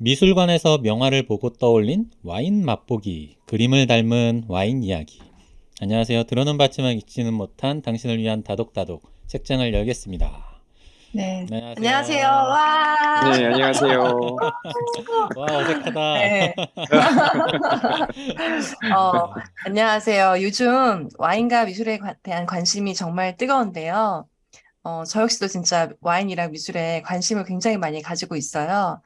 미술관에서 명화를 보고 떠올린 와인 맛보기, 그림을 닮은 와인 이야기. 안녕하세요. 들어는 봤지만 읽지는 못한 당신을 위한 다독다독 책장을 열겠습니다. 네. 네, 안녕하세요. 안녕하세요. 와. 네, 안녕하세요. 와, 어색하다. 네. 어, 안녕하세요. 요즘 와인과 미술에 대한 관심이 정말 뜨거운데요. 저 역시도 진짜 와인이랑 미술에 관심을 굉장히 많이 가지고 있어요.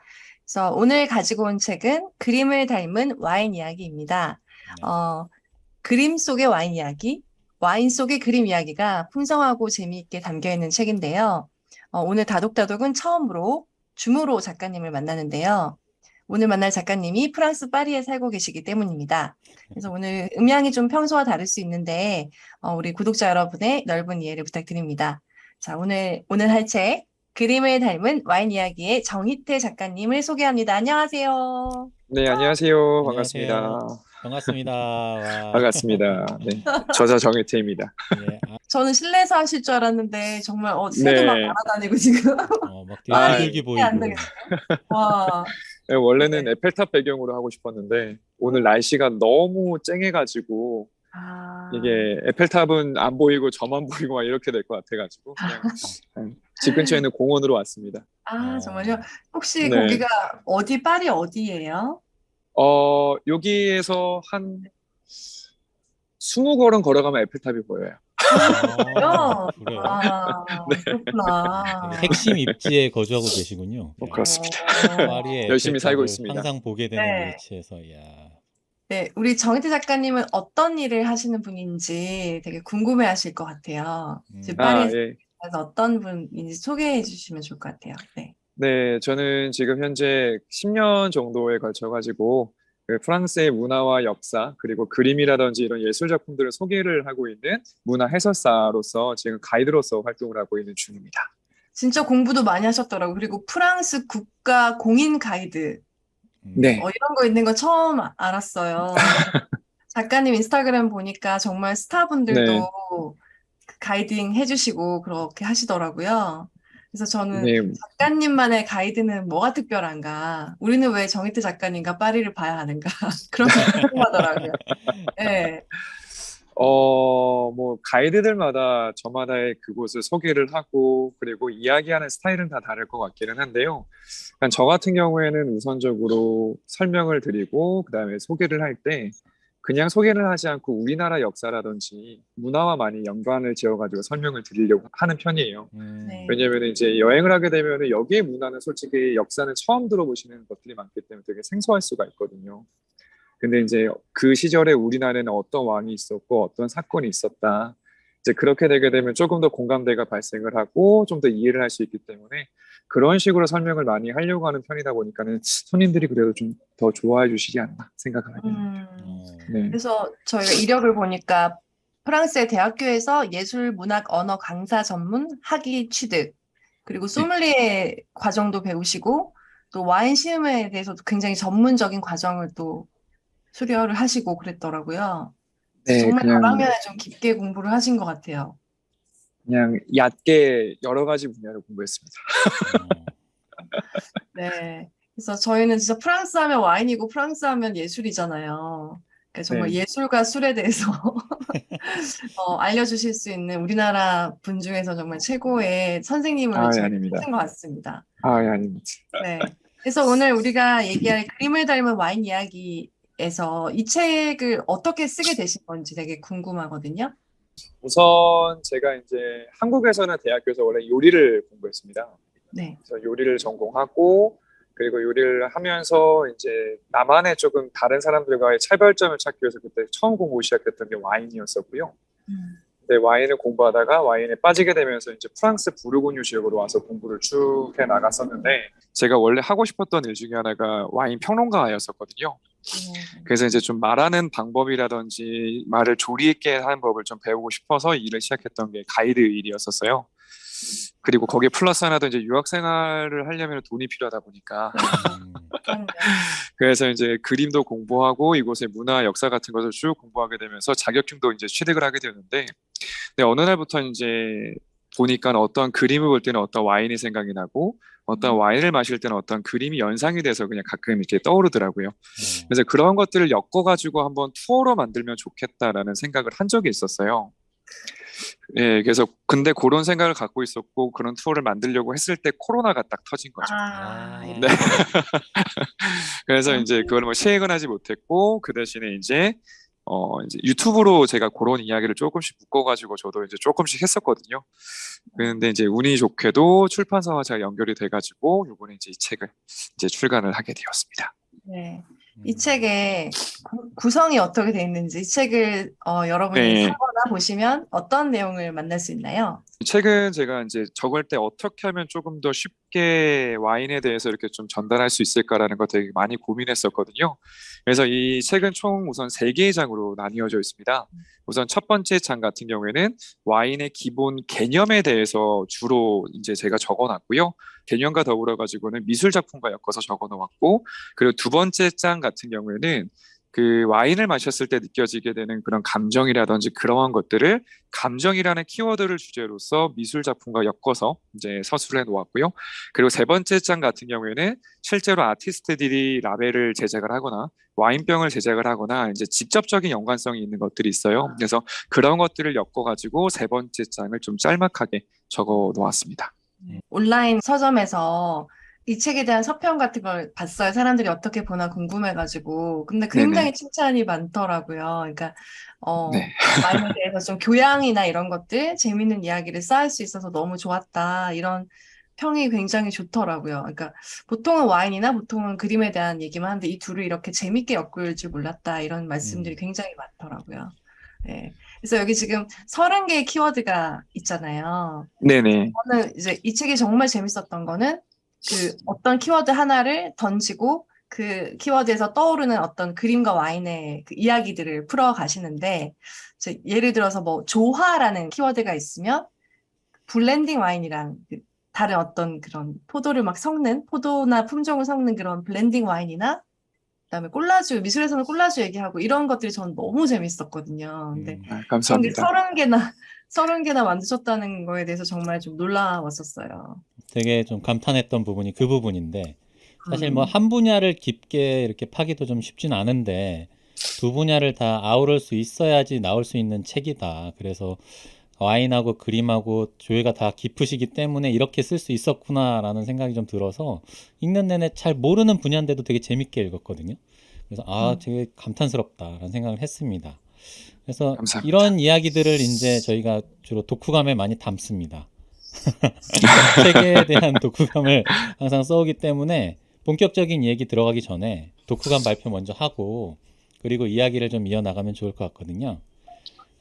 그래서 오늘 가지고 온 책은 그림을 닮은 와인 이야기입니다. 네. 그림 속의 와인 이야기, 와인 속의 그림 이야기가 풍성하고 재미있게 담겨 있는 책인데요. 오늘 다독다독은 처음으로 주무로 작가님을 만나는데요. 오늘 만날 작가님이 프랑스 파리에 살고 계시기 때문입니다. 그래서 오늘 음향이 좀 평소와 다를 수 있는데, 우리 구독자 여러분의 넓은 이해를 부탁드립니다. 자, 오늘 할 책, 그림을 닮은 와인 이야기의 정희태 작가님을 소개합니다. 안녕하세요. 네, 안녕하세요. 안녕하세요. 반갑습니다. 반갑습니다. 와. 반갑습니다. 네, 저자 정혜태입니다. 예, 저는 실내에서 하실 줄 알았는데, 정말, 새도 막 네, 날아다니고 지금. 막 되게 아, 비둘기 안 보이고. 되겠네. 와. 네, 원래는 에펠탑 배경으로 하고 싶었는데 오늘 날씨가 너무 쨍해가지고 아, 이게 에펠탑은 안 보이고 저만 보이고 막 이렇게 될 것 같아가지고 그냥 집 근처에 있는 공원으로 왔습니다. 정말요? 혹시 네, 거기가 파리 어디예요? 여기에서 한 20걸음 걸어가면 에펠탑이 보여요. 그래요? 되게 그렇구나. 핵심 입지에 거주하고 계시군요. 야, 그렇습니다. 파리의 열심히 살고 에펠탑을 있습니다. 항상 보게 되는 네. 위치에서, 야. 네, 우리 정희태 작가님은 어떤 일을 하시는 분인지 되게 궁금해 하실 것 같아요. 지금 아, 파리에서 예. 어떤 분인지 소개해 주시면 좋을 것 같아요. 네. 네, 저는 지금 현재 10년 정도에 걸쳐가지고 그 프랑스의 문화와 역사 그리고 그림이라든지 이런 예술 작품들을 소개를 하고 있는 문화 해설사로서 지금 가이드로서 활동을 하고 있는 중입니다. 진짜 공부도 많이 하셨더라고요. 그리고 프랑스 국가 공인 가이드. 네, 이런 거 있는 거 처음 알았어요. 작가님 인스타그램 보니까 정말 네, 스타분들도 그 가이딩 해주시고 그렇게 하시더라고요. 그래서 저는 네. 작가님만의 가이드는 뭐가 특별한가? 우리는 왜 정희태 작가님과 파리를 봐야 하는가? 그런 게 궁금하더라고요. 네. 뭐 가이드들마다 저마다의 그곳을 소개를 하고 그리고 이야기하는 스타일은 다 다를 것 같기는 한데요. 그러니까 저 같은 경우에는 우선적으로 설명을 드리고 그다음에 소개를 할 때 그냥 소개를 하지 않고 우리나라 역사라든지 문화와 많이 연관을 지어가지고 설명을 드리려고 하는 편이에요. 음, 네. 왜냐하면 이제 여행을 하게 되면 여기의 문화는 솔직히 역사는 처음 들어보시는 것들이 많기 때문에 되게 생소할 수가 있거든요. 근데 이제 그 시절에 우리나라에는 어떤 왕이 있었고 어떤 사건이 있었다. 이제 그렇게 되게 되면 조금 더 공감대가 발생을 하고 좀 더 이해를 할 수 있기 때문에 그런 식으로 설명을 많이 하려고 하는 편이다 보니까는 손님들이 그래도 좀 더 좋아해 주시지 않나 생각을 하게 됩니다. 음, 어, 네. 그래서 저희가 이력을 보니까 프랑스의 대학교에서 예술 문학 언어 강사 전문 학위 취득, 그리고 네. 소믈리에 과정도 배우시고 또 와인 시음에 대해서도 굉장히 전문적인 과정을 또 수료를 하시고 그랬더라고요. 그래서 네, 정말 그냥 저랑은 좀 깊게 공부를 하신 것 같아요. 그냥 얕게 여러 가지 분야를 공부했습니다. 어, 네. 그래서 저희는 진짜 프랑스 하면 와인이고 프랑스 하면 예술이잖아요. 그러니까 정말 네. 예술과 술에 대해서 알려주실 수 있는 우리나라 분 중에서 정말 최고의 선생님을 아, 예, 저희 아닙니다. 찾은 것 같습니다. 아, 예, 아닙니다. 네. 그래서 오늘 우리가 얘기할 그림을 닮은 와인 이야기에서 이 책을 어떻게 쓰게 되신 건지 되게 궁금하거든요. 우선 제가 이제 한국에서는 대학교에서 원래 요리를 공부했습니다. 네. 그래서 요리를 전공하고 그리고 요리를 하면서 이제 나만의 조금 다른 사람들과의 차별점을 찾기 위해서 그때 처음 공부 시작했던 게 와인이었었고요. 음. 근데 와인을 공부하다가 와인에 빠지게 되면서 이제 프랑스 부르고뉴 지역으로 와서 공부를 쭉 해 나갔었는데 제가 원래 하고 싶었던 일 중에 하나가 와인 평론가였었거든요. 그래서 이제 좀 말하는 방법이라든지 말을 조리 있게 하는 법을 좀 배우고 싶어서 일을 시작했던 게 가이드 일이었었어요. 그리고 거기에 플러스 하나 더 이제 유학 생활을 하려면 돈이 필요하다 보니까 그럼요. 그래서 이제 그림도 공부하고 이곳의 문화 역사 같은 것을 쭉 공부하게 되면서 자격증도 이제 취득을 하게 되었는데 근데 어느 날부터 이제 보니까 어떤 그림을 볼 때는 어떤 와인이 생각이 나고 어떤 와인을 마실 때는 어떤 그림이 연상이 돼서 그냥 가끔 이렇게 떠오르더라고요. 네. 그래서 그런 것들을 엮어가지고 한번 투어로 만들면 좋겠다라는 생각을 한 적이 있었어요. 예, 그래서 근데 그런 생각을 갖고 있었고 그런 투어를 만들려고 했을 때 코로나가 딱 터진 거죠. 아, 네. 그래서 음. 이제 그걸 뭐 시행은 하지 못했고 그 대신에 이제 유튜브로 제가 그런 이야기를 조금씩 묶어가지고 저도 이제 조금씩 했었거든요. 그런데 이제 운이 좋게도 출판사와 제가 연결이 돼가지고 요번에 이제 이 책을 이제 출간을 하게 되었습니다. 네. 음. 이 책의 구성이 어떻게 돼 있는지 이 책을 여러분이 네. 사거나 보시면 어떤 내용을 만날 수 있나요? 이 책은 제가 이제 적을 때 어떻게 하면 조금 더 쉽게 와인에 대해서 이렇게 좀 전달할 수 있을까라는 거 되게 많이 고민했었거든요. 그래서 이 책은 총 우선 3개의 장으로 나뉘어져 있습니다. 우선 첫 번째 장 같은 경우에는 와인의 기본 개념에 대해서 주로 이제 제가 적어놨고요. 개념과 더불어 가지고는 미술 작품과 엮어서 적어놓았고, 그리고 두 번째 장 같은 경우에는 그 와인을 마셨을 때 느껴지게 되는 그런 감정이라든지 그러한 것들을 감정이라는 키워드를 주제로서 미술 작품과 엮어서 이제 서술해 놓았고요. 그리고 세 번째 장 같은 경우에는 실제로 아티스트들이 라벨을 제작을 하거나 와인병을 제작을 하거나 이제 직접적인 연관성이 있는 것들이 있어요. 그래서 그런 것들을 엮어가지고 세 번째 장을 좀 짤막하게 적어 놓았습니다. 온라인 서점에서 이 책에 대한 서평 같은 걸 봤어요. 사람들이 어떻게 보나 궁금해가지고. 근데 네네. 굉장히 칭찬이 많더라고요. 그러니까, 네. 와인에 대해서 좀 교양이나 이런 것들, 재밌는 이야기를 쌓을 수 있어서 너무 좋았다. 이런 평이 굉장히 좋더라고요. 그러니까 보통은 와인이나 보통은 그림에 대한 얘기만 하는데 이 둘을 이렇게 재밌게 엮을 줄 몰랐다. 이런 말씀들이 굉장히 많더라고요. 네. 그래서 여기 지금 30개의 키워드가 있잖아요. 네네. 저는 이제 이 책이 정말 재밌었던 거는 그 어떤 키워드 하나를 던지고 그 키워드에서 떠오르는 어떤 그림과 와인의 그 이야기들을 풀어 가시는데 예를 들어서 뭐 조화라는 키워드가 있으면 블렌딩 와인이랑 그 다른 어떤 그런 포도를 막 섞는 포도나 품종을 섞는 그런 블렌딩 와인이나 그다음에 콜라주 미술에서는 콜라주 얘기하고 이런 것들이 저는 너무 재밌었거든요. 근데 아, 그런 게 감사합니다. 30개나 만드셨다는 거에 대해서 정말 좀 놀라웠었어요. 되게 좀 감탄했던 부분이 그 부분인데 사실 뭐 음. 한 분야를 깊게 이렇게 파기도 좀 쉽진 않은데 두 분야를 다 아우를 수 있어야지 나올 수 있는 책이다. 그래서 와인하고 그림하고 조예가 다 깊으시기 때문에 이렇게 쓸 수 있었구나라는 생각이 좀 들어서 읽는 내내 잘 모르는 분야인데도 되게 재밌게 읽었거든요. 그래서 되게 감탄스럽다라는 생각을 했습니다. 그래서 감사합니다. 이런 이야기들을 이제 저희가 주로 독후감에 많이 담습니다. 책에 대한 독후감을 항상 써오기 때문에 본격적인 얘기 들어가기 전에 독후감 발표 먼저 하고 그리고 이야기를 좀 이어나가면 좋을 것 같거든요.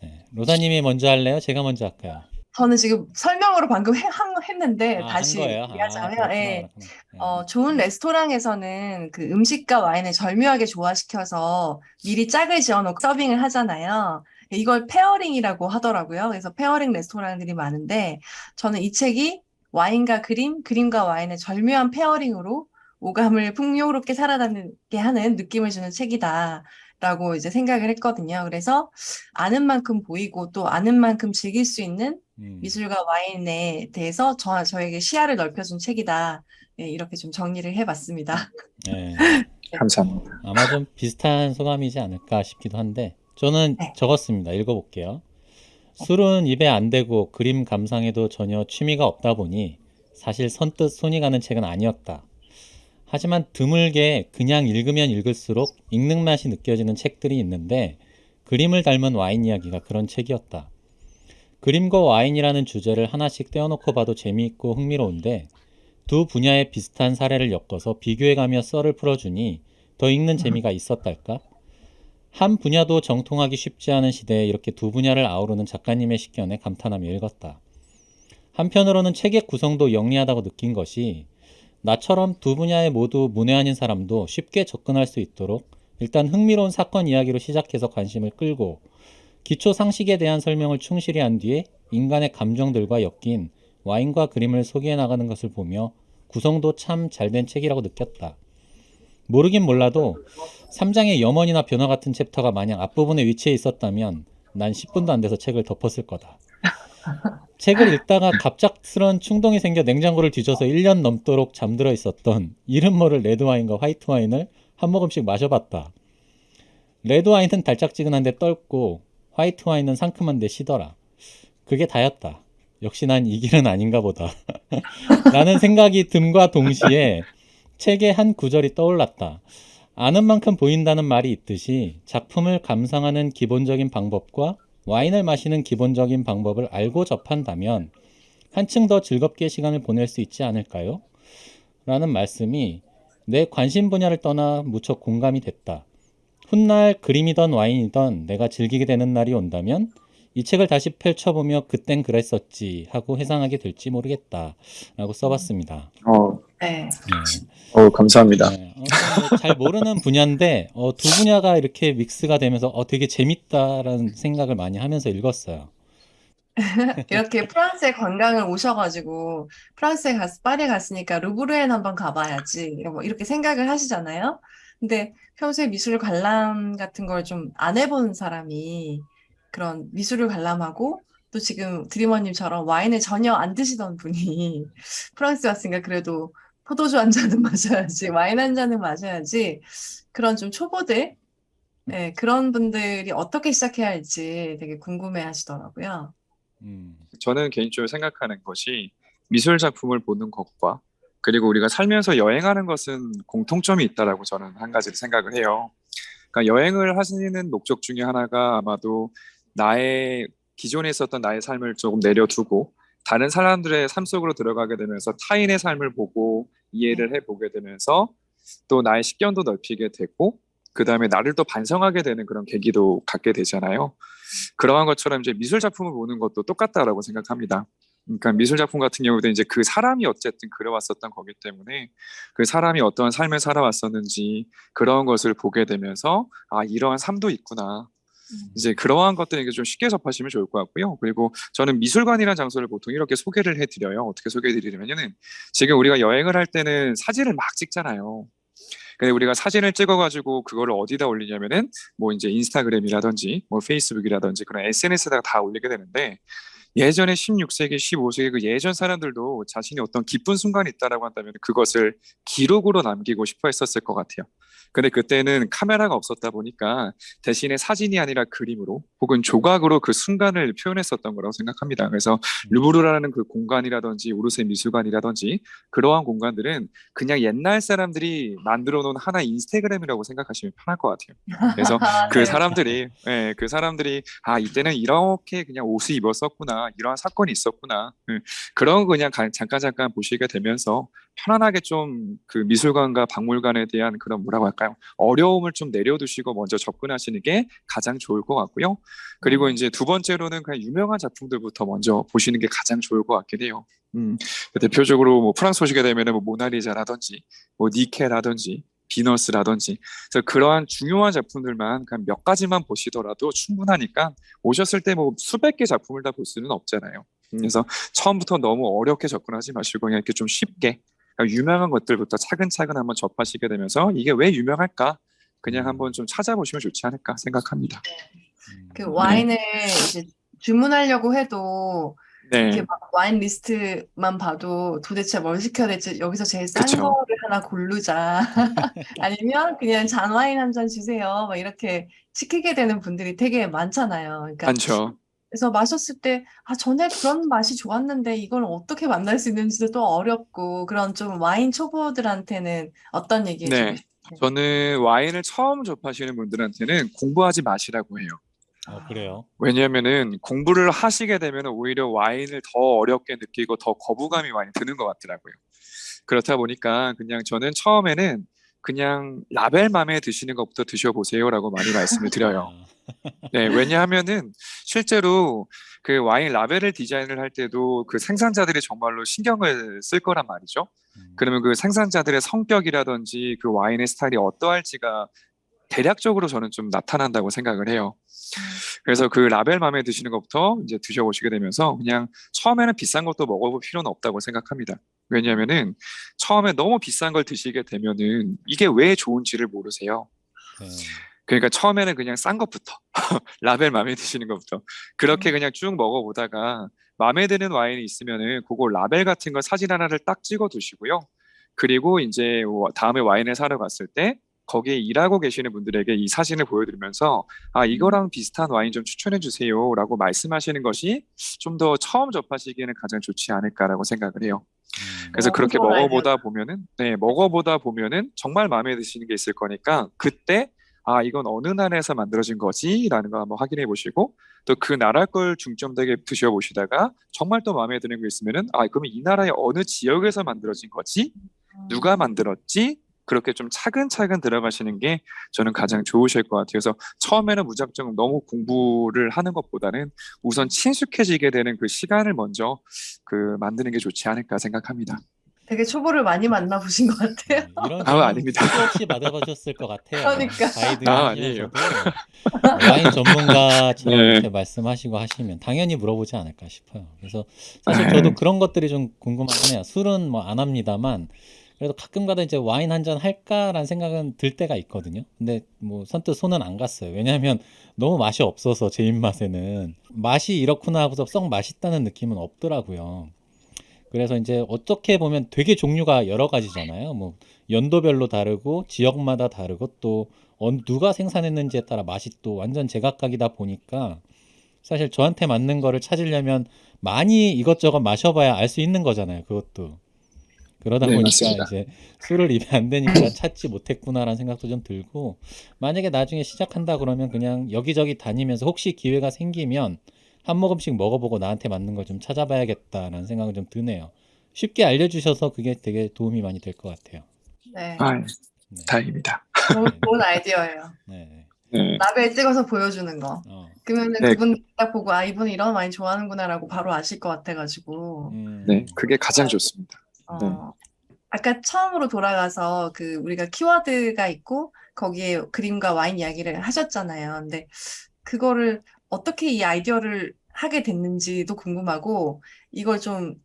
네. 로사님이 먼저 할래요? 제가 먼저 할까요? 저는 지금 설명으로 방금 했는데 한 다시 거예요? 얘기하자면 그렇구나. 네. 좋은 레스토랑에서는 그 음식과 와인을 절묘하게 조화시켜서 미리 짝을 지어놓고 서빙을 하잖아요. 이걸 페어링이라고 하더라고요. 그래서 페어링 레스토랑들이 많은데 저는 이 책이 와인과 그림과 와인의 절묘한 페어링으로 오감을 풍요롭게 살아가게 하는 느낌을 주는 책이다라고 이제 생각을 했거든요. 그래서 아는 만큼 보이고 또 아는 만큼 즐길 수 있는 미술과 와인에 대해서 저에게 시야를 넓혀준 책이다. 네, 이렇게 좀 정리를 해봤습니다. 네. 감사합니다. 아마 좀 비슷한 소감이지 않을까 싶기도 한데 저는 네. 적었습니다. 읽어볼게요. 술은 입에 안 대고 그림 감상에도 전혀 취미가 없다 보니 사실 선뜻 손이 가는 책은 아니었다. 하지만 드물게 그냥 읽으면 읽을수록 읽는 맛이 느껴지는 책들이 있는데 그림을 닮은 와인 이야기가 그런 책이었다. 그림과 와인이라는 주제를 하나씩 떼어놓고 봐도 재미있고 흥미로운데 두 분야의 비슷한 사례를 엮어서 비교해가며 썰을 풀어주니 더 읽는 재미가 있었달까? 한 분야도 정통하기 쉽지 않은 시대에 이렇게 두 분야를 아우르는 작가님의 식견에 감탄하며 읽었다. 한편으로는 책의 구성도 영리하다고 느낀 것이 나처럼 두 분야에 모두 문외한인 사람도 쉽게 접근할 수 있도록 일단 흥미로운 사건 이야기로 시작해서 관심을 끌고 기초 상식에 대한 설명을 충실히 한 뒤에 인간의 감정들과 엮인 와인과 그림을 소개해 나가는 것을 보며 구성도 참 잘된 책이라고 느꼈다. 모르긴 몰라도 3장의 염원이나 변화 같은 챕터가 만약 앞부분에 위치해 있었다면 난 10분도 안 돼서 책을 덮었을 거다. 책을 읽다가 갑작스런 충동이 생겨 냉장고를 뒤져서 1년 넘도록 잠들어 있었던 이름 모를 레드와인과 화이트와인을 한 모금씩 마셔봤다. 레드와인은 달짝지근한데 떫고 화이트와인은 상큼한데 시더라. 그게 다였다. 역시 난 이 길은 아닌가 보다. 라는 생각이 듦과 동시에 책의 한 구절이 떠올랐다. 아는 만큼 보인다는 말이 있듯이 작품을 감상하는 기본적인 방법과 와인을 마시는 기본적인 방법을 알고 접한다면 한층 더 즐겁게 시간을 보낼 수 있지 않을까요? 라는 말씀이 내 관심 분야를 떠나 무척 공감이 됐다. 훗날 그림이던 와인이던 내가 즐기게 되는 날이 온다면 이 책을 다시 펼쳐보며 그땐 그랬었지 하고 회상하게 될지 모르겠다 라고 써봤습니다. 네. 감사합니다. 네, 잘 모르는 분야인데 두 분야가 이렇게 믹스가 되면서 되게 재밌다라는 생각을 많이 하면서 읽었어요. 이렇게 프랑스에 관광을 오셔가지고 파리에 갔으니까 루브르엔 한번 가봐야지 뭐 이렇게 생각을 하시잖아요. 근데 평소에 미술 관람 같은 걸 좀 안 해본 사람이 그런 미술을 관람하고 또 지금 드리머님처럼 와인을 전혀 안 드시던 분이 프랑스 왔으니까 그래도 포도주 한 잔은 마셔야지, 와인 한 잔은 마셔야지 그런 좀 초보들, 네, 그런 분들이 어떻게 시작해야 할지 되게 궁금해 하시더라고요. 저는 개인적으로 생각하는 것이 미술 작품을 보는 것과 그리고 우리가 살면서 여행하는 것은 공통점이 있다라고 저는 한 가지를 생각을 해요. 그러니까 여행을 하시는 목적 중에 하나가 아마도 나의 기존에 있었던 나의 삶을 조금 내려두고 다른 사람들의 삶 속으로 들어가게 되면서 타인의 삶을 보고 이해를 해보게 되면서 또 나의 식견도 넓히게 되고 그 다음에 나를 또 반성하게 되는 그런 계기도 갖게 되잖아요. 그러한 것처럼 이제 미술 작품을 보는 것도 똑같다라고 생각합니다. 그러니까 미술 작품 같은 경우도 이제 그 사람이 어쨌든 그려왔었던 거기 때문에 그 사람이 어떠한 삶을 살아왔었는지 그런 것을 보게 되면서 이러한 삶도 있구나. 이제 그러한 것들에게 좀 쉽게 접하시면 좋을 것 같고요. 그리고 저는 미술관이라는 장소를 보통 이렇게 소개를 해드려요. 어떻게 소개해드리냐면은 지금 우리가 여행을 할 때는 사진을 막 찍잖아요. 근데 우리가 사진을 찍어가지고 그거를 어디다 올리냐면은 뭐 이제 인스타그램이라든지 뭐 페이스북이라든지 그런 SNS에다가 다 올리게 되는데 예전에 16세기, 15세기 그 예전 사람들도 자신이 어떤 기쁜 순간이 있다라고 한다면 그것을 기록으로 남기고 싶어 했었을 것 같아요. 근데 그때는 카메라가 없었다 보니까 대신에 사진이 아니라 그림으로 혹은 조각으로 그 순간을 표현했었던 거라고 생각합니다. 그래서 루브르라는 그 공간이라든지 오르세 미술관이라든지 그러한 공간들은 그냥 옛날 사람들이 만들어 놓은 하나의 인스타그램이라고 생각하시면 편할 것 같아요. 그래서 그 사람들이 그 사람들이 이때는 이렇게 그냥 옷을 입었었구나 이러한 사건이 있었구나 그런 거 그냥 잠깐 보시게 되면서 편안하게 좀 그 미술관과 박물관에 대한 그런 뭐라고 할까요? 어려움을 좀 내려두시고 먼저 접근하시는 게 가장 좋을 것 같고요. 그리고 이제 두 번째로는 그냥 유명한 작품들부터 먼저 보시는 게 가장 좋을 것 같긴 해요. 대표적으로 뭐 프랑스 오시게 되면은 뭐 모나리자라든지 뭐 니케라든지 비너스라든지 그래서 그러한 중요한 작품들만 그냥 몇 가지만 보시더라도 충분하니까 오셨을 때 뭐 수백 개 작품을 다 볼 수는 없잖아요. 그래서 처음부터 너무 어렵게 접근하지 마시고 그냥 이렇게 좀 쉽게 그러니까 유명한 것들부터 차근차근 한번 접하시게 되면서 이게 왜 유명할까? 그냥 한번 좀 찾아보시면 좋지 않을까 생각합니다. 그 와인을 이제 주문하려고 해도 이렇게 네, 막 와인 리스트만 봐도 도대체 뭘 시켜야 될지 여기서 제일 싼 그쵸. 거를 하나 고르자. 아니면 그냥 잔 와인 한 잔 주세요. 막 이렇게 시키게 되는 분들이 되게 많잖아요. 그러니까 많죠. 그래서 마셨을 때 전에 그런 맛이 좋았는데 이걸 어떻게 만날 수 있는지도 또 어렵고 그런 좀 와인 초보들한테는 어떤 얘기 해주고 네, 싶어요? 저는 와인을 처음 접하시는 분들한테는 공부하지 마시라고 해요. 그래요? 왜냐하면은 공부를 하시게 되면 오히려 와인을 더 어렵게 느끼고 더 거부감이 많이 드는 것 같더라고요. 그렇다 보니까 그냥 저는 처음에는 그냥 라벨 맘에 드시는 것부터 드셔보세요라고 많이 말씀을 드려요. 네, 왜냐하면은 실제로 그 와인 라벨을 디자인을 할 때도 그 생산자들이 정말로 신경을 쓸 거란 말이죠. 그러면 그 생산자들의 성격이라든지 그 와인의 스타일이 어떠할지가 대략적으로 저는 좀 나타난다고 생각을 해요. 그래서 그 라벨 마음에 드시는 것부터 이제 드셔보시게 되면서 그냥 처음에는 비싼 것도 먹어볼 필요는 없다고 생각합니다. 왜냐하면은 처음에 너무 비싼 걸 드시게 되면은 이게 왜 좋은지를 모르세요. 네. 그러니까 처음에는 그냥 싼 것부터 라벨 마음에 드시는 것부터 그렇게 그냥 쭉 먹어보다가 마음에 드는 와인이 있으면은 그거 라벨 같은 거 사진 하나를 딱 찍어 두시고요. 그리고 이제 다음에 와인을 사러 갔을 때 거기에 일하고 계시는 분들에게 이 사진을 보여드리면서 아, 이거랑 비슷한 와인 좀 추천해 주세요라고 말씀하시는 것이 좀 더 처음 접하시기에는 가장 좋지 않을까라고 생각을 해요. 그래서 너무 그렇게 좋은 먹어보다 아이디어다. 보면은, 네, 먹어보다 보면은 정말 마음에 드시는 게 있을 거니까 그때 아, 이건 어느 나라에서 만들어진 거지라는 거 한번 확인해 보시고 또 그 나라 걸 중점되게 드셔보시다가 정말 또 마음에 드는 거 있으면은 아, 그러면 이 나라의 어느 지역에서 만들어진 거지? 누가 만들었지? 그렇게 좀 차근차근 들어가시는 게 저는 가장 좋으실 것 같아요. 그래서 처음에는 무작정 너무 공부를 하는 것보다는 우선 친숙해지게 되는 그 시간을 먼저 만드는 게 좋지 않을까 생각합니다. 되게 초보를 많이 만나보신 것 같아요. 이런 아, 질문 아닙니다. 수도 없이 받아보셨을 것 같아요. 그러니까. 가이드 아, 아니에요. 하시면서도 와인 전문가처럼 네. 이렇게 말씀하시고 하시면 당연히 물어보지 않을까 싶어요. 그래서 사실 네. 저도 그런 것들이 좀 궁금하긴 해요. 술은 뭐 안 합니다만 그래도 가끔가다 이제 와인 한 잔 할까라는 생각은 들 때가 있거든요. 근데 뭐 선뜻 손은 안 갔어요. 왜냐하면 너무 맛이 없어서 제 입맛에는 맛이 이렇구나 하고서 썩 맛있다는 느낌은 없더라고요. 그래서 이제 어떻게 보면 되게 종류가 여러 가지잖아요. 뭐 연도별로 다르고 지역마다 다르고 또 누가 생산했는지에 따라 맛이 또 완전 제각각이다 보니까 사실 저한테 맞는 거를 찾으려면 많이 이것저것 마셔봐야 알 수 있는 거잖아요. 그것도. 그러다 네, 보니까 맞습니다. 이제 술을 입에 안 대니까 찾지 못했구나라는 생각도 좀 들고 만약에 나중에 시작한다 그러면 그냥 여기저기 다니면서 혹시 기회가 생기면 한 모금씩 먹어보고 나한테 맞는 걸 좀 찾아봐야겠다라는 생각은 좀 드네요. 쉽게 알려주셔서 그게 되게 도움이 많이 될 것 같아요. 네. 아, 네, 다행입니다. 너무 좋은 아이디어예요. 네, 네. 라벨 찍어서 보여주는 거. 어, 그러면은 네, 그분 딱 보고 아, 이분은 이런 와인 좋아하는구나라고 바로 아실 것 같아가지고. 네, 그게 가장 좋아요. 좋습니다. 네. 아까 처음으로 돌아가서 우리가 키워드가 있고 거기에 그림과 와인 이야기를 하셨잖아요. 근데 그거를 어떻게 이 아이디어를 하게 됐는지도 궁금하고 이걸 좀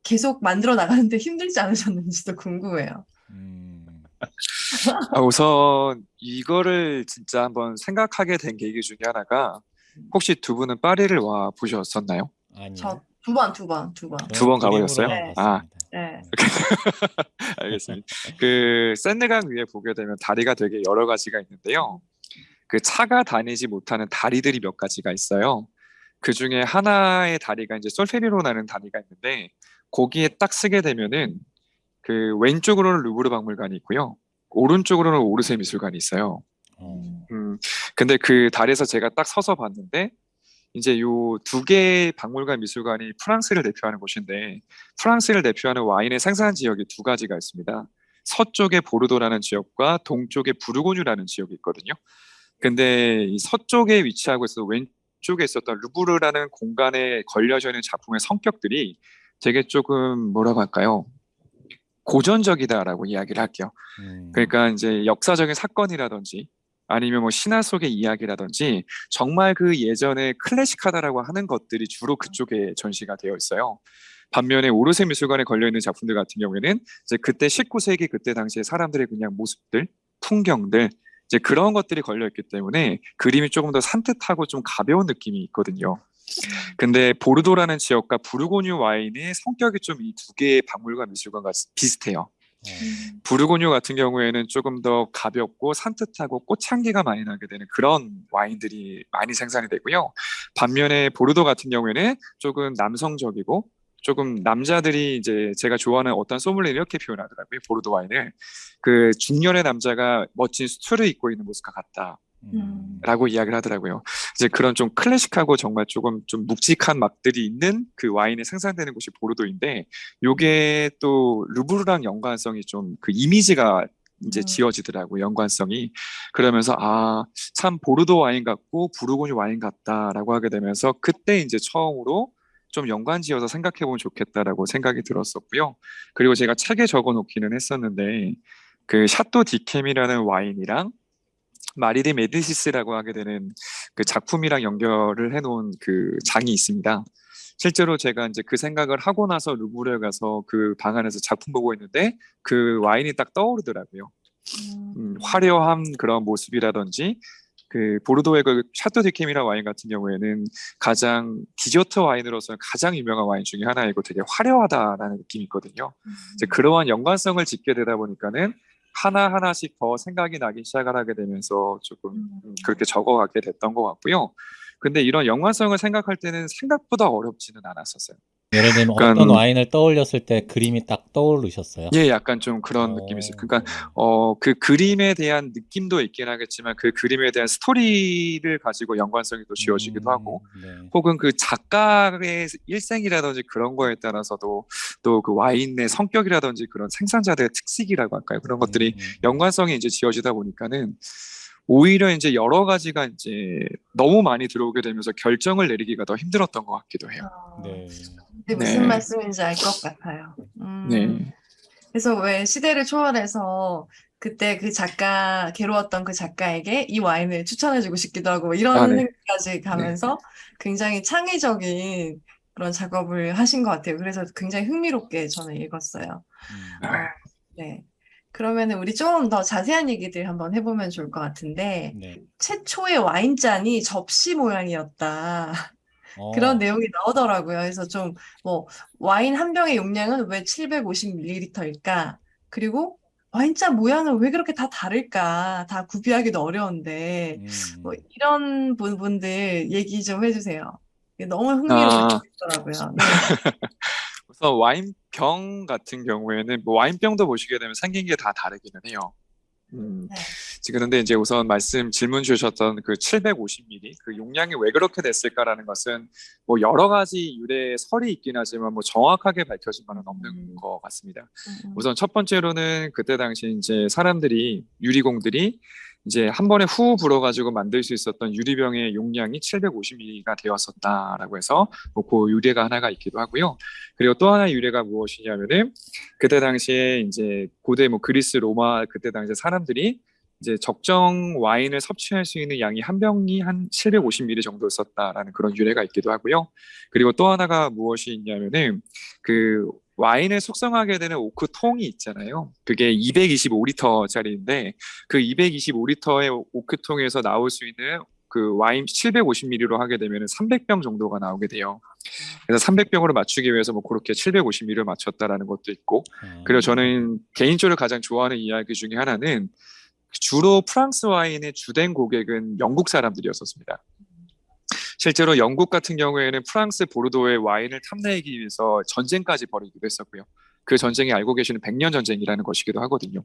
계속 만들어 나가는데 힘들지 않으셨는지도 궁금해요. 아, 우선 이거를 진짜 한번 생각하게 된 계기 중에 하나가 혹시 두 분은 파리를 와 보셨었나요? 아니요. 저 두 번. 두 저는 번 가보셨어요? 그림으로만 네, 아, 봤습니다. 네. 알겠습니다. 그 샌드강 위에 보게 되면 다리가 되게 여러 가지가 있는데요. 그 차가 다니지 못하는 다리들이 몇 가지가 있어요. 그 중에 하나의 다리가 이제 솔페리로라는 다리가 있는데 거기에 딱 쓰게 되면은 그 왼쪽으로는 루브르 박물관이 있고요. 오른쪽으로는 오르세 미술관이 있어요. 어, 음, 근데 그 다리에서 제가 딱 서서 봤는데 이제 요 두 개의 박물관 미술관이 프랑스를 대표하는 곳인데 프랑스를 대표하는 와인의 생산 지역이 두 가지가 있습니다. 서쪽에 보르도라는 지역과 동쪽에 부르고뉴라는 지역이 있거든요. 근데 이 서쪽에 위치하고 있어 왼쪽에 있었던 루브르라는 공간에 걸려져 있는 작품의 성격들이 되게 조금 뭐라고 할까요? 고전적이다라고 이야기를 할게요. 음, 그러니까 이제 역사적인 사건이라든지 아니면 뭐 신화 속의 이야기라든지 정말 그 예전에 클래식하다라고 하는 것들이 주로 그쪽에 전시가 되어 있어요. 반면에 오르세 미술관에 걸려 있는 작품들 같은 경우에는 이제 그때 19세기 그때 당시에 사람들의 그냥 모습들, 풍경들 이제 그런 것들이 걸려 있기 때문에 그림이 조금 더 산뜻하고 좀 가벼운 느낌이 있거든요. 근데 보르도라는 지역과 부르고뉴 와인의 성격이 좀 이 두 개의 박물관 미술관과 비슷해요. 어, 부르고뉴 같은 경우에는 조금 더 가볍고 산뜻하고 꽃향기가 많이 나게 되는 그런 와인들이 많이 생산이 되고요. 반면에 보르도 같은 경우에는 조금 남성적이고 조금 남자들이 이제 제가 좋아하는 어떤 소믈리에는 이렇게 표현하더라고요. 보르도 와인을 그 중년의 남자가 멋진 수트를 입고 있는 모습과 같다. 음, 라고 이야기를 하더라고요. 이제 그런 좀 클래식하고 정말 조금 좀 묵직한 맛들이 있는 그 와인이 생산되는 곳이 보르도인데, 요게 또 루브르랑 연관성이 좀 그 이미지가 이제 지어지더라고요. 연관성이. 그러면서 아, 참 보르도 와인 같고 부르고뉴 와인 같다라고 하게 되면서 그때 이제 처음으로 좀 연관 지어서 생각해 보면 좋겠다라고 생각이 들었었고요. 그리고 제가 책에 적어 놓기는 했었는데 그 샤또 디캠이라는 와인이랑 마리리 메디시스라고 하게 되는 그 작품이랑 연결을 해놓은 그 장이 있습니다. 실제로 제가 이제 그 생각을 하고 나서 루브르에 가서 그 방 안에서 작품 보고 있는데 그 와인이 딱 떠오르더라고요. 화려한 그런 모습이라든지 그 보르도의 그 샤또 디캠이라 와인 같은 경우에는 가장 디저트 와인으로서 가장 유명한 와인 중에 하나이고 되게 화려하다라는 느낌이 있거든요. 이제 그러한 연관성을 짓게 되다 보니까는 하나하나씩 더 생각이 나기 시작을 하게 되면서 조금 그렇게 적어가게 됐던 것 같고요. 근데 이런 연관성을 생각할 때는 생각보다 어렵지는 않았었어요. 예를 들면 어떤 그러니까 와인을 떠올렸을 때 그림이 딱 떠오르셨어요? 예, 약간 좀 그런 느낌이 있어요. 그러니까 그 그림에 대한 느낌도 있긴 하겠지만 그 그림에 대한 스토리를 가지고 연관성이 또 지어지기도 하고 네. 혹은 그 작가의 일생이라든지 그런 거에 따라서도 또 그 와인의 성격이라든지 그런 생산자들의 특색이라고 할까요? 그런 것들이 연관성이 이제 지어지다 보니까는 오히려 이제 여러 가지가 이제 너무 많이 들어오게 되면서 결정을 내리기가 더 힘들었던 것 같기도 해요. 네. 근데 무슨 네. 말씀인지 알 것 같아요. 네. 그래서 왜 시대를 초월해서 그때 그 작가, 괴로웠던 그 작가에게 이 와인을 추천해주고 싶기도 하고 이런 네. 생각까지 가면서 굉장히 창의적인 그런 작업을 하신 것 같아요. 그래서 굉장히 흥미롭게 저는 읽었어요. 네. 그러면은 우리 좀 더 자세한 얘기들 한번 해보면 좋을 것 같은데, 네. 최초의 와인잔이 접시 모양이었다. 그런 내용이 나오더라고요. 그래서 좀, 와인 한 병의 용량은 왜 750ml일까? 그리고 와인잔 모양은 왜 그렇게 다 다를까? 다 구비하기도 어려운데, 이런 부분들 얘기 좀 해주세요. 너무 흥미롭더라고요. 네. 우선 와인병 같은 경우에는 뭐 와인병도 보시게 되면 생긴 게 다 다르기는 해요. 네. 지금 근데 이제 우선 질문 주셨던 그 750ml 그 용량이 왜 그렇게 됐을까라는 것은 뭐 여러 가지 유래의 설이 있긴 하지만 뭐 정확하게 밝혀진 바는 없는 것 같습니다. 우선 첫 번째로는 그때 당시 이제 사람들이 유리공들이 이제 한 번에 후 불어가지고 만들 수 있었던 유리병의 용량이 750ml가 되었었다라고 해서 뭐 그 유래가 하나가 있기도 하고요. 그리고 또 하나의 유래가 무엇이냐면은 그때 당시에 이제 고대 뭐 그리스 로마 그때 당시에 사람들이 이제 적정 와인을 섭취할 수 있는 양이 한 병이 한 750ml 정도였었다라는 그런 유래가 있기도 하고요. 그리고 또 하나가 무엇이 있냐면은 그 와인을 숙성하게 되는 오크통이 있잖아요. 그게 225리터짜리인데 그 225리터의 오크통에서 나올 수 있는 그 와인 750ml로 하게 되면 300병 정도가 나오게 돼요. 그래서 300병으로 맞추기 위해서 뭐 그렇게 750ml를 맞췄다라는 것도 있고, 그리고 저는 개인적으로 가장 좋아하는 이야기 중에 하나는 주로 프랑스 와인의 주된 고객은 영국 사람들이었었습니다. 실제로 영국 같은 경우에는 프랑스 보르도의 와인을 탐내기 위해서 전쟁까지 벌이기도 했었고요. 그 전쟁이 알고 계시는 100년 전쟁이라는 것이기도 하거든요.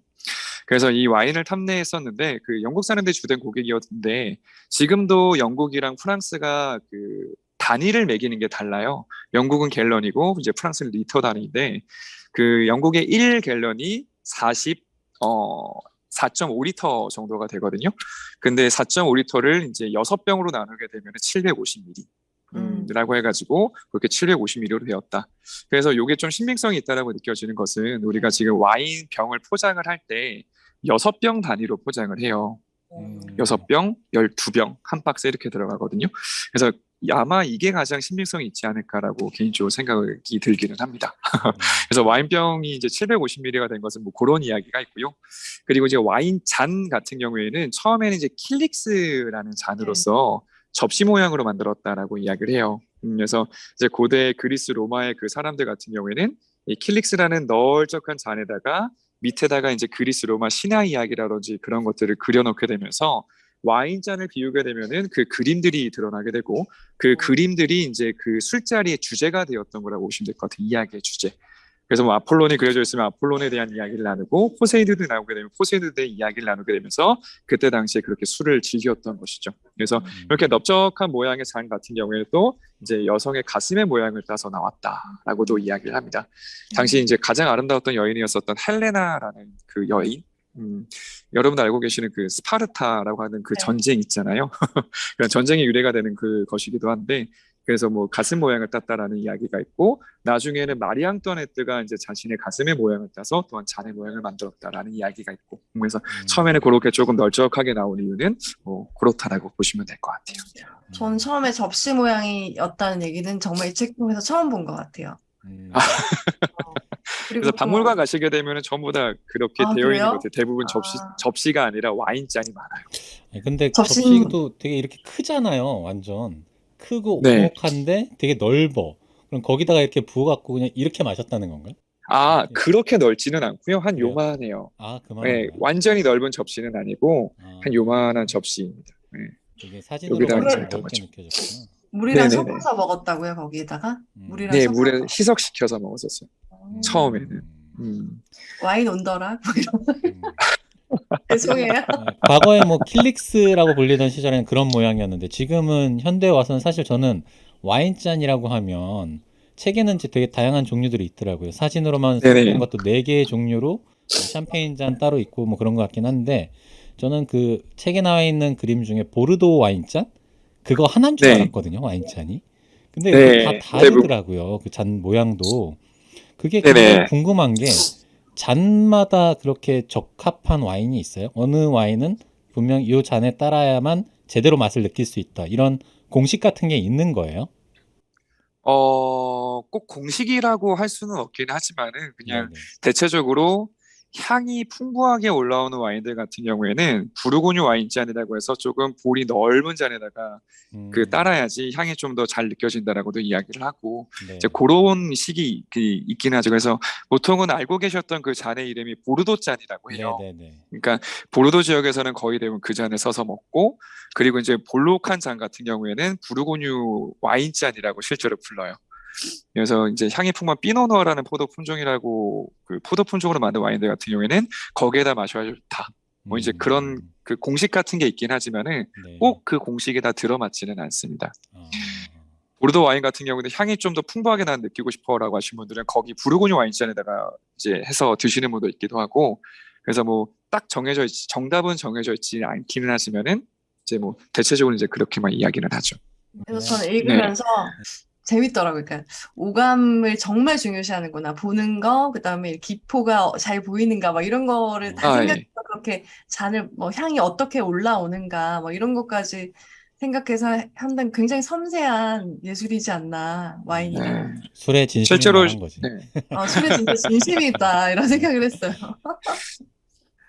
그래서 이 와인을 탐내했었는데 그 영국 사람들이 주된 고객이었는데 지금도 영국이랑 프랑스가 그 단위를 매기는 게 달라요. 영국은 갤런이고 이제 프랑스는 리터 단위인데 그 영국의 1갤런이 4.5리터 정도가 되거든요. 근데 4.5리터를 이제 6병으로 나누게 되면 750ml. 라고 해가지고 그렇게 750ml로 되었다. 그래서 이게 좀 신빙성이 있다라고 느껴지는 것은 우리가 지금 와인 병을 포장을 할 때 6병 단위로 포장을 해요. 6병, 12병, 한 박스 이렇게 들어가거든요. 그래서 아마 이게 가장 신빙성이 있지 않을까라고 개인적으로 생각이 들기는 합니다. 그래서 와인병이 이제 750ml가 된 것은 뭐 그런 이야기가 있고요. 그리고 이제 와인 잔 같은 경우에는 처음에는 이제 킬릭스라는 잔으로서 접시 모양으로 만들었다라고 이야기를 해요. 그래서 이제 고대 그리스 로마의 그 사람들 같은 경우에는 이 킬릭스라는 널쩍한 잔에다가 밑에다가 이제 그리스 로마 신화 이야기라든지 그런 것들을 그려놓게 되면서 와인잔을 비우게 되면은 그 그림들이 드러나게 되고 그 그림들이 이제 그 술자리의 주제가 되었던 거라고 보시면 될 것 같아요. 이야기의 주제. 그래서 뭐 아폴론이 그려져 있으면 아폴론에 대한 이야기를 나누고 포세이돈이 나오게 되면 포세이돈에 이야기를 나누게 되면서 그때 당시에 그렇게 술을 즐겼던 것이죠. 그래서 이렇게 넓적한 모양의 잔 같은 경우에는 또 이제 여성의 가슴의 모양을 따서 나왔다라고도 이야기를 합니다. 당시 이제 가장 아름다웠던 여인이었었던 헬레나라는 그 여인. 여러분 알고 계시는 그 스파르타라고 하는 그 전쟁 있잖아요. 전쟁의 유래가 되는 그 것이기도 한데 그래서 뭐 가슴 모양을 땄다라는 이야기가 있고 나중에는 마리 앙뚜아네트가 이제 자신의 가슴의 모양을 따서 또한 잔의 모양을 만들었다라는 이야기가 있고 그래서 처음에는 그렇게 조금 널쩍하게 나온 이유는 뭐 그렇다라고 보시면 될 것 같아요. 전 처음에 접시 모양이었다는 얘기는 정말 이 책 통해서 처음 본 것 같아요. 음. 어, 그래서 그리고 박물관 또, 가시게 되면은 전부 다 그렇게 아, 되어 있는 것 그래요? 같아요. 대부분 아, 접시가 아니라 와인잔이 많아요. 아니, 근데 접신, 접시도 되게 이렇게 크잖아요. 완전 크고 네. 오목한데 되게 넓어. 그럼 거기다가 이렇게 부어갖고 그냥 이렇게 마셨다는 건가요? 아, 이렇게 그렇게 넓지는 않고요. 한 그래요? 요만해요. 아, 네, 그만한가요? 완전히 넓은 접시는 아니고 한 요만한 아, 접시입니다. 네, 되게 사진으로 여기다가 봐도 이제 좀 물을, 했던 넓게 거죠. 느껴졌구나. 물이랑 네네네. 섞어서 먹었다고요, 거기에다가? 물이랑 네, 물에 섞어서. 희석시켜서 먹었었어요. 처음에는. 음, 음. 와인 온더라? 뭐 이런. 음. 죄송해요. 네, 과거에 뭐 킬릭스라고 불리던 시절에는 그런 모양이었는데 지금은 현대에 와서는 사실 저는 와인잔이라고 하면 책에는 이제 되게 다양한 종류들이 있더라고요. 사진으로만 수록된 네네. 것도 4개의 종류로 뭐 샴페인 잔 따로 있고 뭐 그런 것 같긴 한데 저는 그 책에 나와 있는 그림 중에 보르도 와인잔? 그거 하나인 줄 네. 알았거든요, 와인잔이. 근데 이렇게 다 네. 대부분. 다르더라고요. 그 잔 모양도. 그게 굉장히 네네. 궁금한 게 잔마다 그렇게 적합한 와인이 있어요? 어느 와인은 분명 이 잔에 따라야만 제대로 맛을 느낄 수 있다. 이런 공식 같은 게 있는 거예요? 꼭 공식이라고 할 수는 없긴 하지만은 그냥 네네. 대체적으로 향이 풍부하게 올라오는 와인들 같은 경우에는 부르고뉴 와인잔이라고 해서 조금 볼이 넓은 잔에다가 음, 따라야지 향이 좀 더 잘 느껴진다라고도 이야기를 하고 이제 네. 그런 식이 있긴 하죠. 그래서 보통은 알고 계셨던 그 잔의 이름이 보르도 잔이라고 해요. 네네네. 그러니까 보르도 지역에서는 거의 대부분 그 잔을 써서 먹고 그리고 이제 볼록한 잔 같은 경우에는 부르고뉴 와인잔이라고 실제로 불러요. 그래서 이제 향이 풍부한 피노누아라는 포도 품종이라고 그 포도 품종으로 만든 와인들 같은 경우에는 거기에다 마셔야 좋다. 뭐 이제 그런 음, 그 공식 같은 게 있긴 하지만은 네. 꼭 그 공식에 다 들어맞지는 않습니다. 아, 보르도 와인 같은 경우는 향이 좀 더 풍부하게 난 느끼고 싶어라고 하신 분들은 거기 부르고뉴 와인잔에다가 이제 해서 드시는 분도 있기도 하고 그래서 뭐 딱 정답은 정해져 있지 않기는 하지만은 이제 뭐 대체적으로 이제 그렇게만 이야기는 하죠. 그래서 그냥, 저는 네. 읽으면서 재밌더라고요. 그러니까 오감을 정말 중요시하는구나. 보는 거, 그다음에 기포가 잘 보이는가, 막 이런 거를 다 아, 생각해서 예. 그렇게 잔을 뭐 향이 어떻게 올라오는가, 뭐 이런 것까지 생각해서 한다는 굉장히 섬세한 예술이지 않나, 네. 와인이란. 술의 진심인 실제로 말한 거지. 네. 술에 진짜 진심이 있다, 이런 네. 생각을 했어요.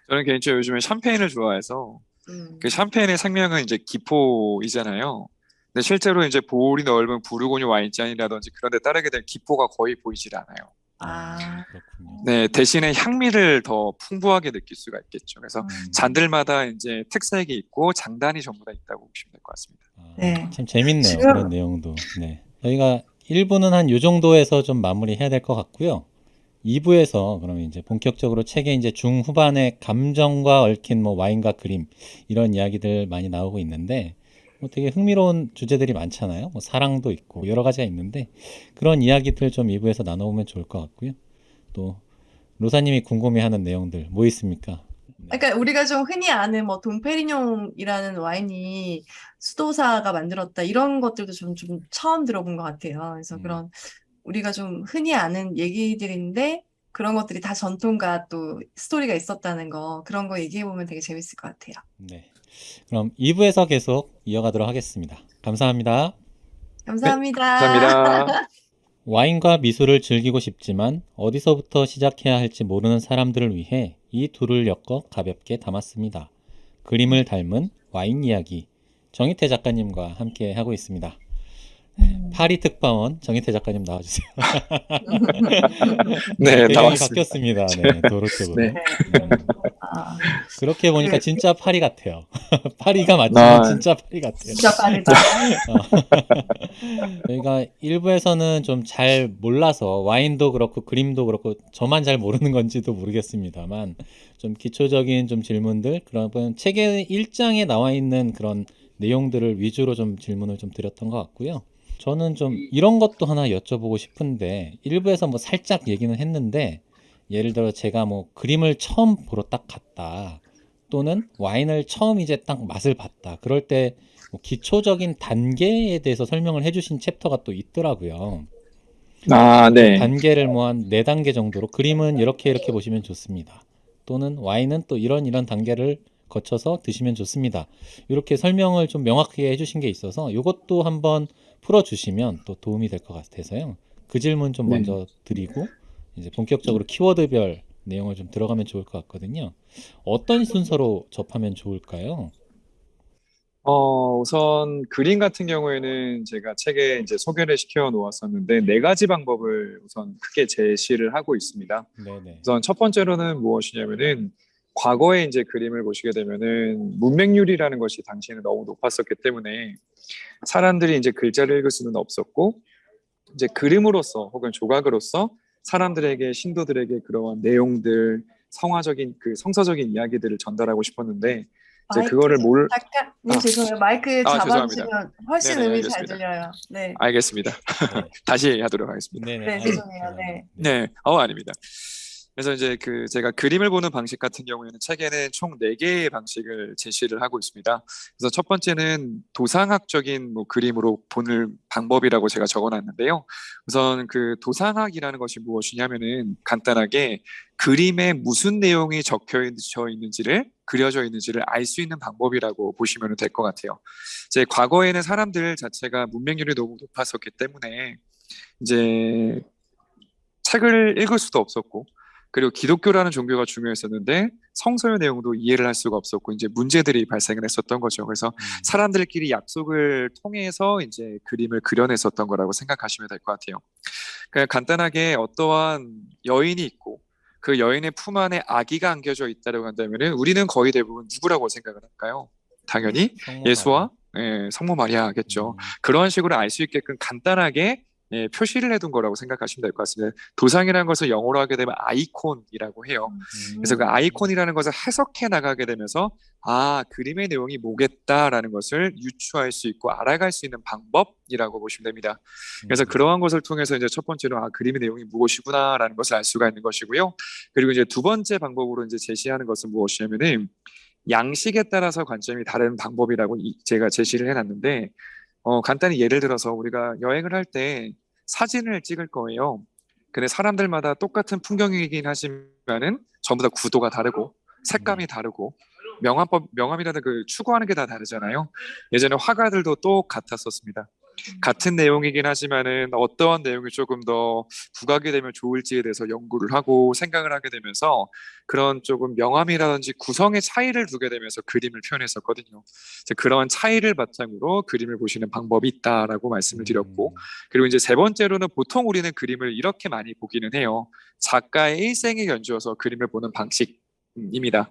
저는 개인적으로 요즘에 샴페인을 좋아해서 그 음. 샴페인의 생명은 이제 기포이잖아요. 근데 실제로 이제 볼이 넓은 부르고뉴 와인잔이라든지 그런 데 따르게 되면 기포가 거의 보이질 않아요. 아, 아, 그렇군요. 네, 대신에 향미를 더 풍부하게 느낄 수가 있겠죠. 그래서 음, 잔들마다 이제 특색이 있고 장단이 전부 다 있다고 보시면 될 것 같습니다. 네. 참 재밌네요. 그런 지금, 내용도. 네. 저희가 1부는 한 요 정도에서 좀 마무리해야 될 것 같고요. 2부에서 그러면 이제 본격적으로 책의 이제 중후반에 감정과 얽힌 뭐 와인과 그림 이런 이야기들 많이 나오고 있는데 뭐 되게 흥미로운 주제들이 많잖아요. 뭐 사랑도 있고 여러 가지가 있는데 그런 이야기들 좀 2부에서 나눠보면 좋을 것 같고요. 또 로사님이 궁금해하는 내용들 뭐 있습니까? 네. 그러니까 우리가 좀 흔히 아는 뭐 동페리뇽이라는 와인이 수도사가 만들었다 이런 것들도 좀 처음 들어본 것 같아요. 그래서 음, 그런 우리가 좀 흔히 아는 얘기들인데 그런 것들이 다 전통과 또 스토리가 있었다는 거 그런 거 얘기해 보면 되게 재밌을 것 같아요. 네. 그럼 2부에서 계속 이어가도록 하겠습니다. 감사합니다. 네, 감사합니다. 감사합니다. 와인과 미술을 즐기고 싶지만 어디서부터 시작해야 할지 모르는 사람들을 위해 이 둘을 엮어 가볍게 담았습니다. 그림을 닮은 와인 이야기. 정희태 작가님과 함께 하고 있습니다. 음. 파리 특파원 정희태 작가님 나와주세요. 네, 배경이 나왔습니다. 바뀌었습니다. 네, 도로 네. 쪽으로. 네. 아, 그렇게 보니까 그 진짜 파리 같아요. 파리가 맞지만 아, 진짜 파리 같아요. 진짜 빠르다. 어, 저희가 일부에서는 좀 잘 몰라서 와인도 그렇고 그림도 그렇고 저만 잘 모르는 건지도 모르겠습니다만 좀 기초적인 좀 질문들 그런 책의 1장에 나와 있는 그런 내용들을 위주로 좀 질문을 좀 드렸던 것 같고요. 저는 좀 이런 것도 하나 여쭤보고 싶은데 일부에서 뭐 살짝 얘기는 했는데 예를 들어 제가 뭐 그림을 처음 보러 딱 갔다 또는 와인을 처음 이제 딱 맛을 봤다 그럴 때 뭐 기초적인 단계에 대해서 설명을 해주신 챕터가 또 있더라고요. 그 네. 단계를 뭐 한 4단계 정도로 그림은 이렇게 이렇게 보시면 좋습니다. 또는 와인은 또 이런 이런 단계를 거쳐서 드시면 좋습니다. 이렇게 설명을 좀 명확하게 해주신 게 있어서 이것도 한번 풀어주시면 또 도움이 될 것 같아서요. 그 질문 좀 네. 먼저 드리고 이제 본격적으로 키워드별 내용을 좀 들어가면 좋을 것 같거든요. 어떤 순서로 접하면 좋을까요? 우선 그림 같은 경우에는 제가 책에 이제 소개를 시켜 놓았었는데 네 가지 방법을 우선 크게 제시를 하고 있습니다. 네네. 우선 첫 번째로는 무엇이냐면은 과거에 이제 그림을 보시게 되면은 문맹률이라는 것이 당시에는 너무 높았었기 때문에 사람들이 이제 글자를 읽을 수는 없었고 이제 그림으로써 혹은 조각으로서 사람들에게 신도들에게 그러한 내용들 성화적인 그 성서적인 이야기들을 전달하고 싶었는데 이제 마이크, 그거를 몰 작가님 아, 죄송해요. 마이크 죄송합니다. 잡아주시면 훨씬 네네 음이 잘 알겠습니다. 들려요. 네, 알겠습니다. 네. 다시 하도록 하겠습니다. 네네. 네, 죄송해요. 네. 네. 네, 아닙니다. 그래서 이제 그 제가 그림을 보는 방식 같은 경우에는 책에는 총 4개의 방식을 제시를 하고 있습니다. 그래서 첫 번째는 도상학적인 뭐 그림으로 보는 방법이라고 제가 적어놨는데요. 우선 그 도상학이라는 것이 무엇이냐면은 간단하게 그림에 무슨 내용이 적혀져 있는지를 그려져 있는지를 알 수 있는 방법이라고 보시면 될 것 같아요. 이제 과거에는 사람들 자체가 문맹률이 너무 높았었기 때문에 이제 책을 읽을 수도 없었고 그리고 기독교라는 종교가 중요했었는데 성서의 내용도 이해를 할 수가 없었고 이제 문제들이 발생을 했었던 거죠. 그래서 사람들끼리 약속을 통해서 이제 그림을 그려냈었던 거라고 생각하시면 될 것 같아요. 그냥 간단하게 어떠한 여인이 있고 그 여인의 품 안에 아기가 안겨져 있다고 한다면은 우리는 거의 대부분 누구라고 생각을 할까요? 당연히 성모 예수와 성모 마리아겠죠. 마리아. 그런 식으로 알 수 있게끔 간단하게 표시를 해둔 거라고 생각하시면 될 것 같습니다. 도상이라는 것을 영어로 하게 되면 아이콘이라고 해요. 그래서 그 아이콘이라는 것을 해석해 나가게 되면서 그림의 내용이 뭐겠다라는 것을 유추할 수 있고 알아갈 수 있는 방법이라고 보시면 됩니다. 그래서 그러한 것을 통해서 이제 첫 번째로 그림의 내용이 무엇이구나라는 것을 알 수가 있는 것이고요. 그리고 이제 두 번째 방법으로 이제 제시하는 것은 무엇이냐면은 양식에 따라서 관점이 다른 방법이라고 제가 제시를 해놨는데 간단히 예를 들어서 우리가 여행을 할 때 사진을 찍을 거예요. 근데 사람들마다 똑같은 풍경이긴 하지만은 전부 다 구도가 다르고 색감이 다르고 명암이라는 그 추구하는 게 다 다르잖아요. 예전에 화가들도 똑같았었습니다. 같은 내용이긴 하지만은 어떠한 내용이 조금 더 부각이 되면 좋을지에 대해서 연구를 하고 생각을 하게 되면서 그런 조금 명암이라든지 구성의 차이를 두게 되면서 그림을 표현했었거든요. 이제 그런 차이를 바탕으로 그림을 보시는 방법이 있다라고 말씀을 드렸고 그리고 이제 세 번째로는 보통 우리는 그림을 이렇게 많이 보기는 해요. 작가의 일생에 연주어서 그림을 보는 방식입니다.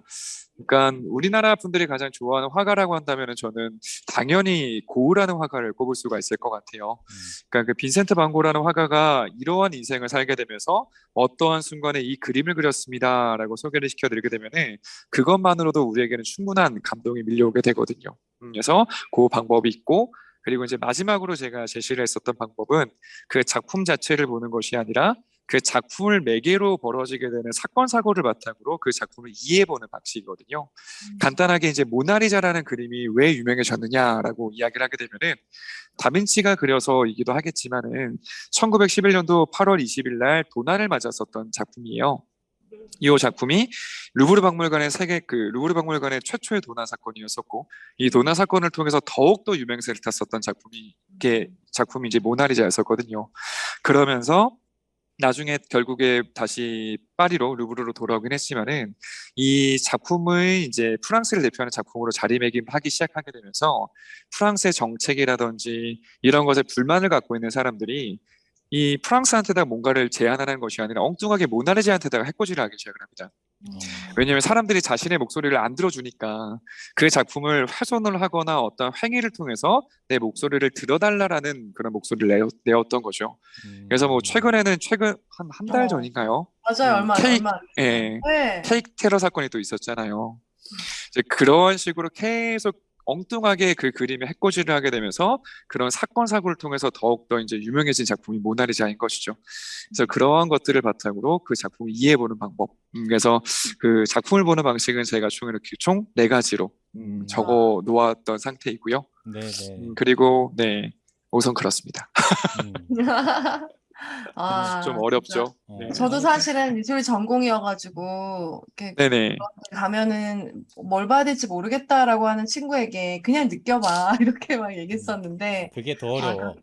그러니까 우리나라 분들이 가장 좋아하는 화가라고 한다면 저는 당연히 고흐라는 화가를 꼽을 수가 있을 것 같아요. 그러니까 그 빈센트 반 고흐라는 화가가 이러한 인생을 살게 되면서 어떠한 순간에 이 그림을 그렸습니다라고 소개를 시켜드리게 되면은 그것만으로도 우리에게는 충분한 감동이 밀려오게 되거든요. 그래서 그 방법이 있고 그리고 이제 마지막으로 제가 제시를 했었던 방법은 그 작품 자체를 보는 것이 아니라 그 작품을 매개로 벌어지게 되는 사건 사고를 바탕으로 그 작품을 이해해보는 방식이거든요. 간단하게 이제 모나리자라는 그림이 왜 유명해졌느냐라고 이야기를 하게 되면은 다빈치가 그려서이기도 하겠지만은 1911년도 8월 20일 날 도난을 맞았었던 작품이에요. 이 작품이 루브르 박물관의 최초의 도난 사건이었었고 이 도난 사건을 통해서 더욱더 유명세를 탔었던 작품이 이제 모나리자였었거든요. 그러면서 나중에 결국에 다시 파리로 루브르로 돌아오긴 했지만은 이 작품을 이제 프랑스를 대표하는 작품으로 자리매김하기 시작하게 되면서 프랑스의 정책이라든지 이런 것에 불만을 갖고 있는 사람들이 이 프랑스한테다 뭔가를 제안하는 것이 아니라 엉뚱하게 모나리자한테다가 해코지를 하기 시작을 합니다. 왜냐하면 사람들이 자신의 목소리를 안 들어주니까 그 작품을 훼손을 하거나 어떤 행위를 통해서 내 목소리를 들어달라라는 그런 목소리를 내었던 거죠. 그래서 뭐 최근 한 달 전인가요? 맞아요. 얼마 예, 네. 케이크 테러 사건이 또 있었잖아요. 이제 그런 식으로 계속 엉뚱하게 그 그림에 해코지를 하게 되면서 그런 사건 사고를 통해서 더욱더 이제 유명해진 작품이 모나리자인 것이죠. 그래서 그러한 것들을 바탕으로 그 작품을 이해해보는 방법. 그래서 그 작품을 보는 방식은 제가 총 이렇게 총 4가지로 적어 놓았던 상태이고요. 네네. 그리고 우선 그렇습니다. 좀 아, 진짜. 어렵죠. 어, 네. 저도 사실은 미술 전공이어가지고, 이렇게 네네. 가면은 뭘 봐야 될지 모르겠다라고 하는 친구에게 그냥 느껴봐. 이렇게 막 얘기했었는데, 그게 더 아, 어려워.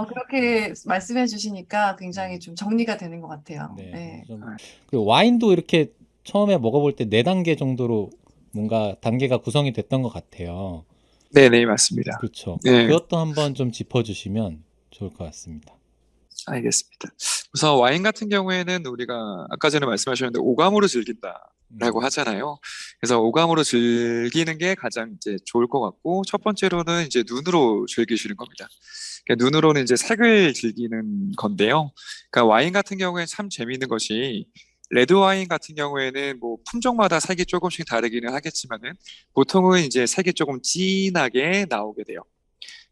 그렇게 말씀해 주시니까 굉장히 음, 좀 정리가 되는 것 같아요. 네. 네. 좀, 아, 그 와인도 이렇게 처음에 먹어볼 때 4단계 정도로 뭔가 단계가 구성이 됐던 것 같아요. 네네, 맞습니다. 그렇죠. 네, 그것도 한번 좀 짚어주시면 좋을 것 같습니다. 알겠습니다. 우선 와인 같은 경우에는 우리가 아까 전에 말씀하셨는데 오감으로 즐긴다라고 음, 하잖아요. 그래서 오감으로 즐기는 게 가장 이제 좋을 것 같고 첫 번째로는 이제 눈으로 즐기시는 겁니다. 그러니까 눈으로는 이제 색을 즐기는 건데요. 그러니까 와인 같은 경우에 참 재미있는 것이 레드 와인 같은 경우에는 뭐 품종마다 색이 조금씩 다르기는 하겠지만은 보통은 이제 색이 조금 진하게 나오게 돼요.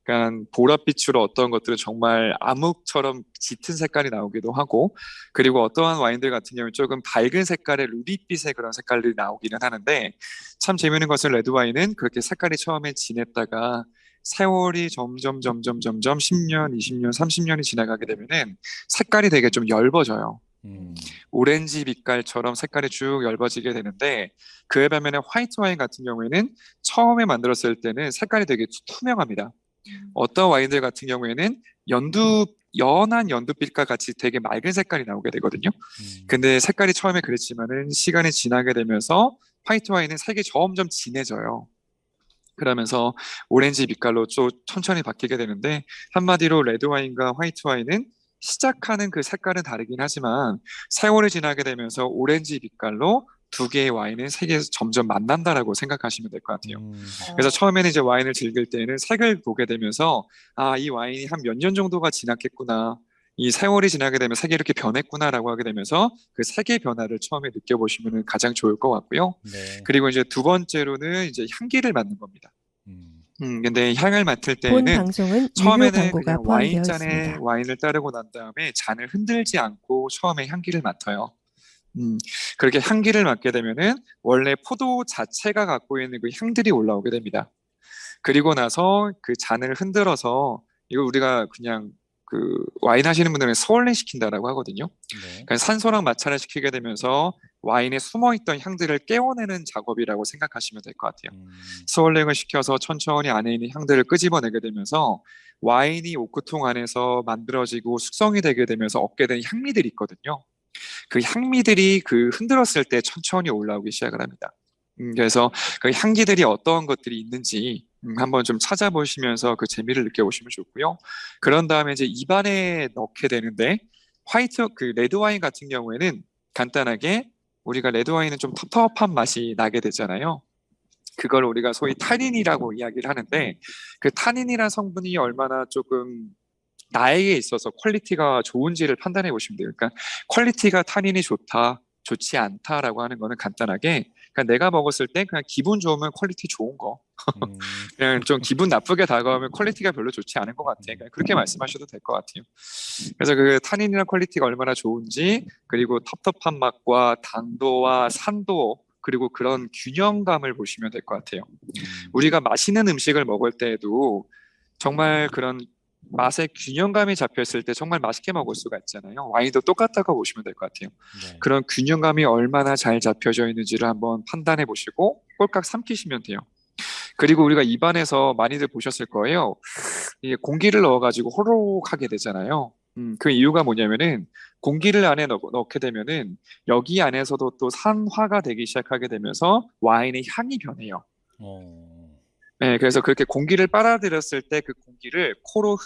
그러니까 보랏빛으로 어떤 것들은 정말 암흑처럼 짙은 색깔이 나오기도 하고 그리고 어떠한 와인들 같은 경우는 조금 밝은 색깔의 루비빛의 그런 색깔들이 나오기는 하는데 참 재미있는 것은 레드 와인은 그렇게 색깔이 처음에 진했다가 세월이 점점 10년, 20년, 30년이 지나가게 되면은 색깔이 되게 좀 엷어져요. 음, 오렌지 빛깔처럼 색깔이 쭉 엷어지게 되는데 그에 반면에 화이트 와인 같은 경우에는 처음에 만들었을 때는 색깔이 되게 투명합니다. 어떤 와인들 같은 경우에는 연한 연두빛과 같이 되게 맑은 색깔이 나오게 되거든요. 음, 근데 색깔이 처음에 그랬지만은 시간이 지나게 되면서 화이트 와인은 색이 점점 진해져요. 그러면서 오렌지 빛깔로 좀 천천히 바뀌게 되는데 한마디로 레드 와인과 화이트 와인은 시작하는 그 색깔은 다르긴 하지만 세월이 지나게 되면서 오렌지 빛깔로 두 개의 와인은 색이 점점 만난다라고 생각하시면 될 것 같아요. 그래서 어, 처음에는 이제 와인을 즐길 때는 색을 보게 되면서 아, 이 와인이 한 몇 년 정도가 지났겠구나. 이 세월이 지나게 되면 색이 이렇게 변했구나라고 하게 되면서 그 색의 변화를 처음에 느껴보시면 가장 좋을 것 같고요. 네. 그리고 이제 두 번째로는 이제 향기를 맡는 겁니다. 음, 근데 향을 맡을 본 때에는 방송은 유료 처음에는 광고가 그냥 와인잔에 포함되어 있습니다. 와인을 따르고 난 다음에 잔을 흔들지 않고 처음에 향기를 맡아요. 음, 그렇게 향기를 맡게 되면은 원래 포도 자체가 갖고 있는 그 향들이 올라오게 됩니다. 그리고 나서 그 잔을 흔들어서 이거 우리가 그냥 그 와인 하시는 분들은 스월링 시킨다라고 하거든요. 네. 그러니까 산소랑 마찰을 시키게 되면서 와인에 숨어있던 향들을 깨워내는 작업이라고 생각하시면 될 것 같아요. 음, 스월링을 시켜서 천천히 안에 있는 향들을 끄집어내게 되면서 와인이 오크통 안에서 만들어지고 숙성이 되게 되면서 얻게 된 향미들이 있거든요. 그 향미들이 그 흔들었을 때 천천히 올라오기 시작을 합니다. 그래서 그 향기들이 어떤 것들이 있는지 한번 좀 찾아보시면서 그 재미를 느껴보시면 좋고요. 그런 다음에 이제 입안에 넣게 되는데 화이트 그 레드 와인 같은 경우에는 간단하게 우리가 레드 와인은 좀 텁텁한 맛이 나게 되잖아요. 그걸 우리가 소위 타닌이라고 이야기를 하는데 그 타닌이라는 성분이 얼마나 조금 나에게 있어서 퀄리티가 좋은지를 판단해 보시면 돼요. 그러니까 퀄리티가 타닌이 좋다, 좋지 않다라고 하는 거는 간단하게 그냥 내가 먹었을 때 그냥 기분 좋으면 퀄리티 좋은 거, 음, 그냥 좀 기분 나쁘게 다가오면 퀄리티가 별로 좋지 않은 것 같아. 그냥 그렇게 말씀하셔도 될 것 같아요. 그래서 그 타닌이나 퀄리티가 얼마나 좋은지 그리고 텁텁한 맛과 당도와 산도 그리고 그런 균형감을 보시면 될 것 같아요. 음, 우리가 맛있는 음식을 먹을 때에도 정말 그런 맛의 균형감이 잡혔을 때 정말 맛있게 먹을 수가 있잖아요. 와인도 똑같다고 보시면 될 것 같아요. 네. 그런 균형감이 얼마나 잘 잡혀져 있는지를 한번 판단해 보시고 꼴깍 삼키시면 돼요. 그리고 우리가 입안에서 많이들 보셨을 거예요. 이게 공기를 넣어가지고 호로록하게 되잖아요. 그 이유가 뭐냐면은 공기를 안에 넣게 되면은 여기 안에서도 또 산화가 되기 시작하게 되면서 와인의 향이 변해요. 어, 네, 그래서 그렇게 공기를 빨아들였을 때 그 공기를 코로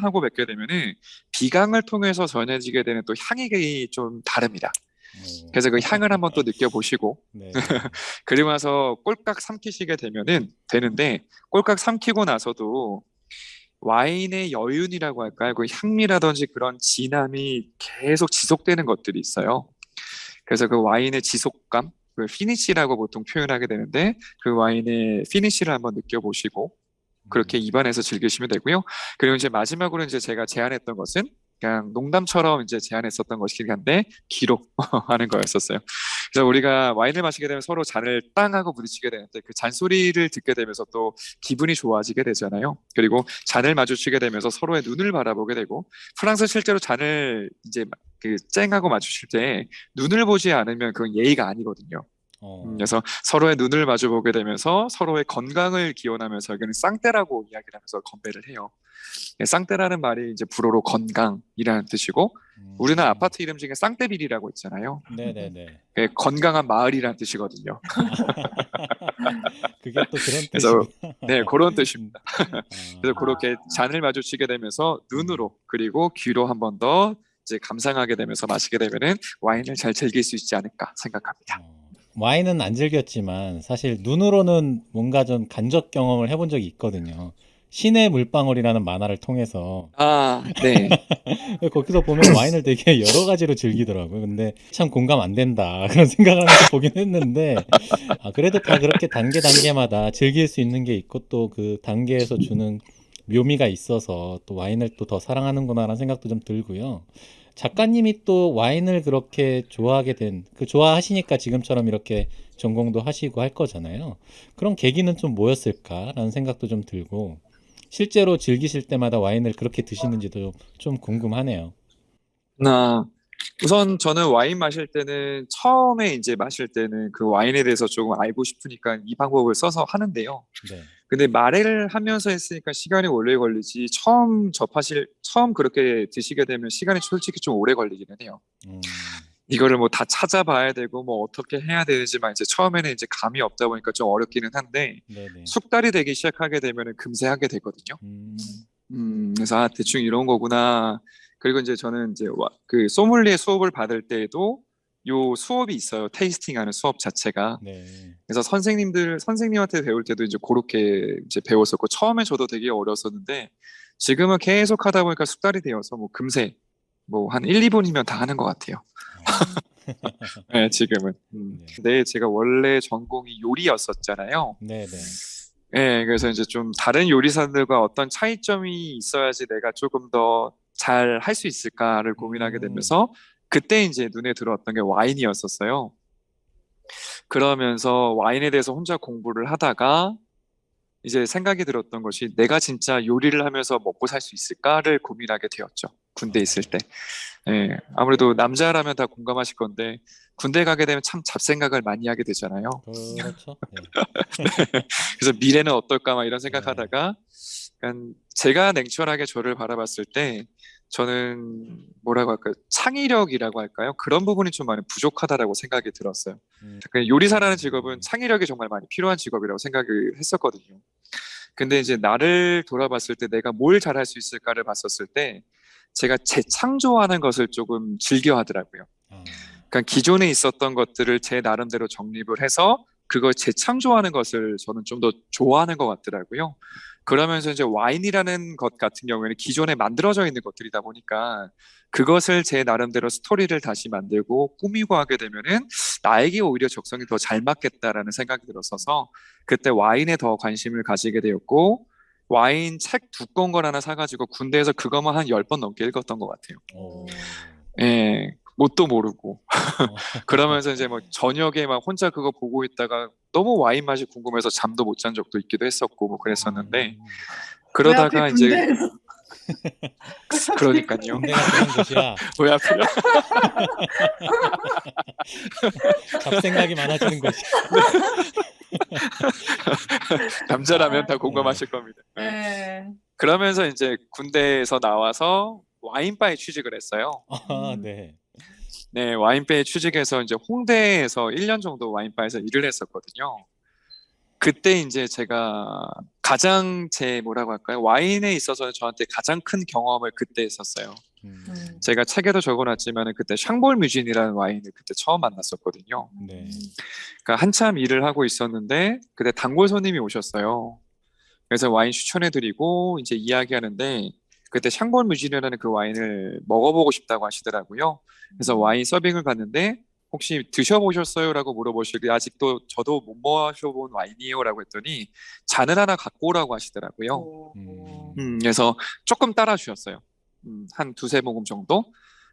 하고 뱉게 되면은 비강을 통해서 전해지게 되는 또 향이 좀 다릅니다. 어, 그래서 그 향을 한번 또 느껴보시고 네. 그리고 나서 꼴깍 삼키시게 되는데 꼴깍 삼키고 나서도 와인의 여윤이라고 할까요? 그 향미라든지 그런 진함이 계속 지속되는 것들이 있어요. 그래서 그 와인의 지속감, 그 피니시라고 보통 표현하게 되는데 그 와인의 피니시를 한번 느껴보시고 그렇게 음, 입안에서 즐기시면 되고요. 그리고 이제 마지막으로 이제 제가 제안했던 것은 그냥 농담처럼 이제 제안했었던 것이긴 한데 기록하는 거였었어요. 그래서 우리가 와인을 마시게 되면 서로 잔을 땅 하고 부딪히게 되는데 그 잔소리를 듣게 되면서 또 기분이 좋아지게 되잖아요. 그리고 잔을 마주치게 되면서 서로의 눈을 바라보게 되고 프랑스 실제로 잔을 이제 그 쨍하고 마주칠 때 눈을 보지 않으면 그건 예의가 아니거든요. 어, 그래서 서로의 눈을 마주보게 되면서 서로의 건강을 기원하면서 여기는 쌍떼라고 이야기를 하면서 건배를 해요. 쌍떼라는 말이 이제 불어로 건강이라는 뜻이고 우리나라 음, 아파트 이름 중에 쌍떼빌이라고 있잖아요. 네네네. 건강한 마을이라는 뜻이거든요. 그게 또 그런 그래서 뜻이구나. 네, 그런 음, 뜻입니다. 그래서 그렇게 잔을 마주치게 되면서 눈으로 그리고 귀로 한 번 더 이제 감상하게 되면서 마시게 되면은 와인을 잘 즐길 수 있지 않을까 생각합니다. 와인은 안 즐겼지만 사실 눈으로는 뭔가 좀 간접 경험을 해본 적이 있거든요. 신의 물방울이라는 만화를 통해서 아, 네. 거기서 보면 와인을 되게 여러 가지로 즐기더라고요. 근데 참 공감 안 된다 그런 생각을 하면서 보긴 했는데 그래도 다 그렇게 단계 단계마다 즐길 수 있는 게 있고 또 그 단계에서 주는 묘미가 있어서 또 와인을 또 더 사랑하는구나라는 생각도 좀 들고요. 작가님이 또 와인을 그렇게 좋아하게 좋아하시니까 지금처럼 이렇게 전공도 하시고 할 거잖아요. 그런 계기는 좀 뭐였을까라는 생각도 좀 들고, 실제로 즐기실 때마다 와인을 그렇게 드시는지도 좀 궁금하네요. 나 우선 저는 와인 마실 때는 처음에 이제 마실 때는 그 와인에 대해서 조금 알고 싶으니까 이 방법을 써서 하는데요. 네. 근데 말을 하면서 했으니까 시간이 오래 걸리지 처음 그렇게 드시게 되면 시간이 솔직히 좀 오래 걸리기는 해요. 음, 이거를 뭐 다 찾아봐야 되고 뭐 어떻게 해야 되는지만 이제 처음에는 이제 감이 없다 보니까 좀 어렵기는 한데 네네. 숙달이 되기 시작하게 되면은 금세 하게 되거든요. 음, 그래서 대충 이런 거구나. 그리고 이제 저는 이제 그 소믈리에 수업을 받을 때에도 요 수업이 있어요. 테이스팅하는 수업 자체가. 네. 그래서 선생님한테 배울 때도 이제 그렇게 이제 배웠었고 처음에 저도 되게 어려웠었는데 지금은 계속 하다 보니까 숙달이 되어서 뭐 금세 뭐 한 1, 2분이면 다 하는 것 같아요. 네, 지금은. 네. 근데 제가 원래 전공이 요리였었잖아요. 네네. 네, 그래서 이제 좀 다른 요리사들과 어떤 차이점이 있어야지 내가 조금 더 잘 할 수 있을까를 고민하게 음, 되면서 그때 이제 눈에 들어왔던 게 와인이었었어요. 그러면서 와인에 대해서 혼자 공부를 하다가 이제 생각이 들었던 것이 내가 진짜 요리를 하면서 먹고 살 수 있을까를 고민하게 되었죠. 군대 어, 있을 때. 예, 아무래도 남자라면 다 공감하실 건데 군대 가게 되면 참 잡생각을 많이 하게 되잖아요. 그렇죠. 네. 그래서 미래는 어떨까 막 이런 네. 생각하다가 약간 제가 냉철하게 저를 바라봤을 때 저는 뭐라고 할까요? 창의력이라고 할까요? 그런 부분이 좀 많이 부족하다라고 생각이 들었어요. 음, 그 요리사라는 직업은 음, 창의력이 정말 많이 필요한 직업이라고 생각을 했었거든요. 근데 이제 나를 돌아봤을 때 내가 뭘 잘할 수 있을까를 봤었을 때 제가 재창조하는 것을 조금 즐겨 하더라고요. 아, 그러니까 기존에 있었던 것들을 제 나름대로 정립을 해서 그걸 재창조하는 것을 저는 좀 더 좋아하는 것 같더라고요. 그러면서 이제 와인이라는 것 같은 경우에는 기존에 만들어져 있는 것들이다 보니까 그것을 제 나름대로 스토리를 다시 만들고 꾸미고 하게 되면은 나에게 오히려 적성이 더 잘 맞겠다라는 생각이 들었어서 그때 와인에 더 관심을 가지게 되었고 와인 책 두꺼운 걸 하나 사가지고 군대에서 그것만 한 10번 넘게 읽었던 것 같아요. 오, 예, 뭣도 모르고. 어, 그러면서 이제 뭐 저녁에 막 혼자 그거 보고 있다가 너무 와인 맛이 궁금해서 잠도 못 잔 적도 있기도 했었고 뭐 그랬었는데 음, 왜 하필 그러다가 이제 군대에서 왜 하필 그러니까요. 군대가 군대에서 그런 곳이야. 왜 하필요? 잡생각이 많아지는 곳이야. 남자라면 다 네. 공감하실 겁니다. 네. 네. 그러면서 이제 군대에서 나와서 와인바에 취직을 했어요. 네. 네, 와인바에 취직해서 이제 홍대에서 1년 정도 와인바에서 일을 했었거든요. 그때 이제 제가 가장 제 뭐라고 할까요? 와인에 있어서 저한테 가장 큰 경험을 그때 했었어요. 음, 제가 책에도 적어놨지만 그때 샹볼 뮤진이라는 와인을 그때 처음 만났었거든요. 네. 그러니까 한참 일을 하고 있었는데 그때 단골 손님이 오셨어요. 그래서 와인 추천해드리고 이제 이야기하는데 그때 샹볼 뮤진이라는 그 와인을 먹어보고 싶다고 하시더라고요. 그래서 와인 서빙을 갔는데 혹시 드셔보셨어요? 라고 물어보시길래 아직도 저도 못 마셔본 와인이에요 라고 했더니 잔을 하나 갖고 오라고 하시더라고요. 오. 음, 그래서 조금 따라 주셨어요. 한 두세 모금 정도.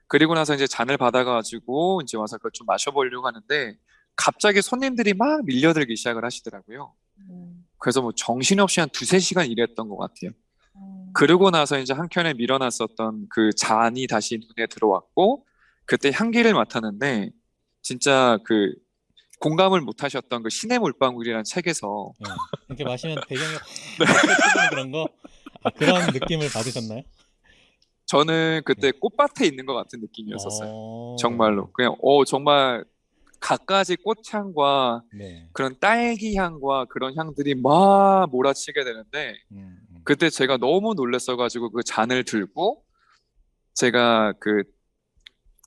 그리고 나서 이제 잔을 받아가지고 이제 와서 그걸 좀 마셔보려고 하는데 갑자기 손님들이 막 밀려들기 시작을 하시더라고요. 음, 그래서 뭐 정신없이 한 두세 시간 일했던 것 같아요. 음, 그러고 나서 이제 한 켠에 밀어놨었던 그 잔이 다시 눈에 들어왔고 그때 향기를 맡았는데 진짜 그 공감을 못 하셨던 그 신의 물방울이라는 책에서 예. 이렇게 마시면 배경이 확 펼쳐지는 그런 거, 그런 느낌을 받으셨나요? 저는 그때 네. 꽃밭에 있는 것 같은 느낌이었었어요. 어, 정말로 그냥 정말 갖가지 꽃향과 네. 그런 딸기 향과 그런 향들이 막 몰아치게 되는데 음, 음. 그때 제가 너무 놀랐어가지고 그 잔을 들고 제가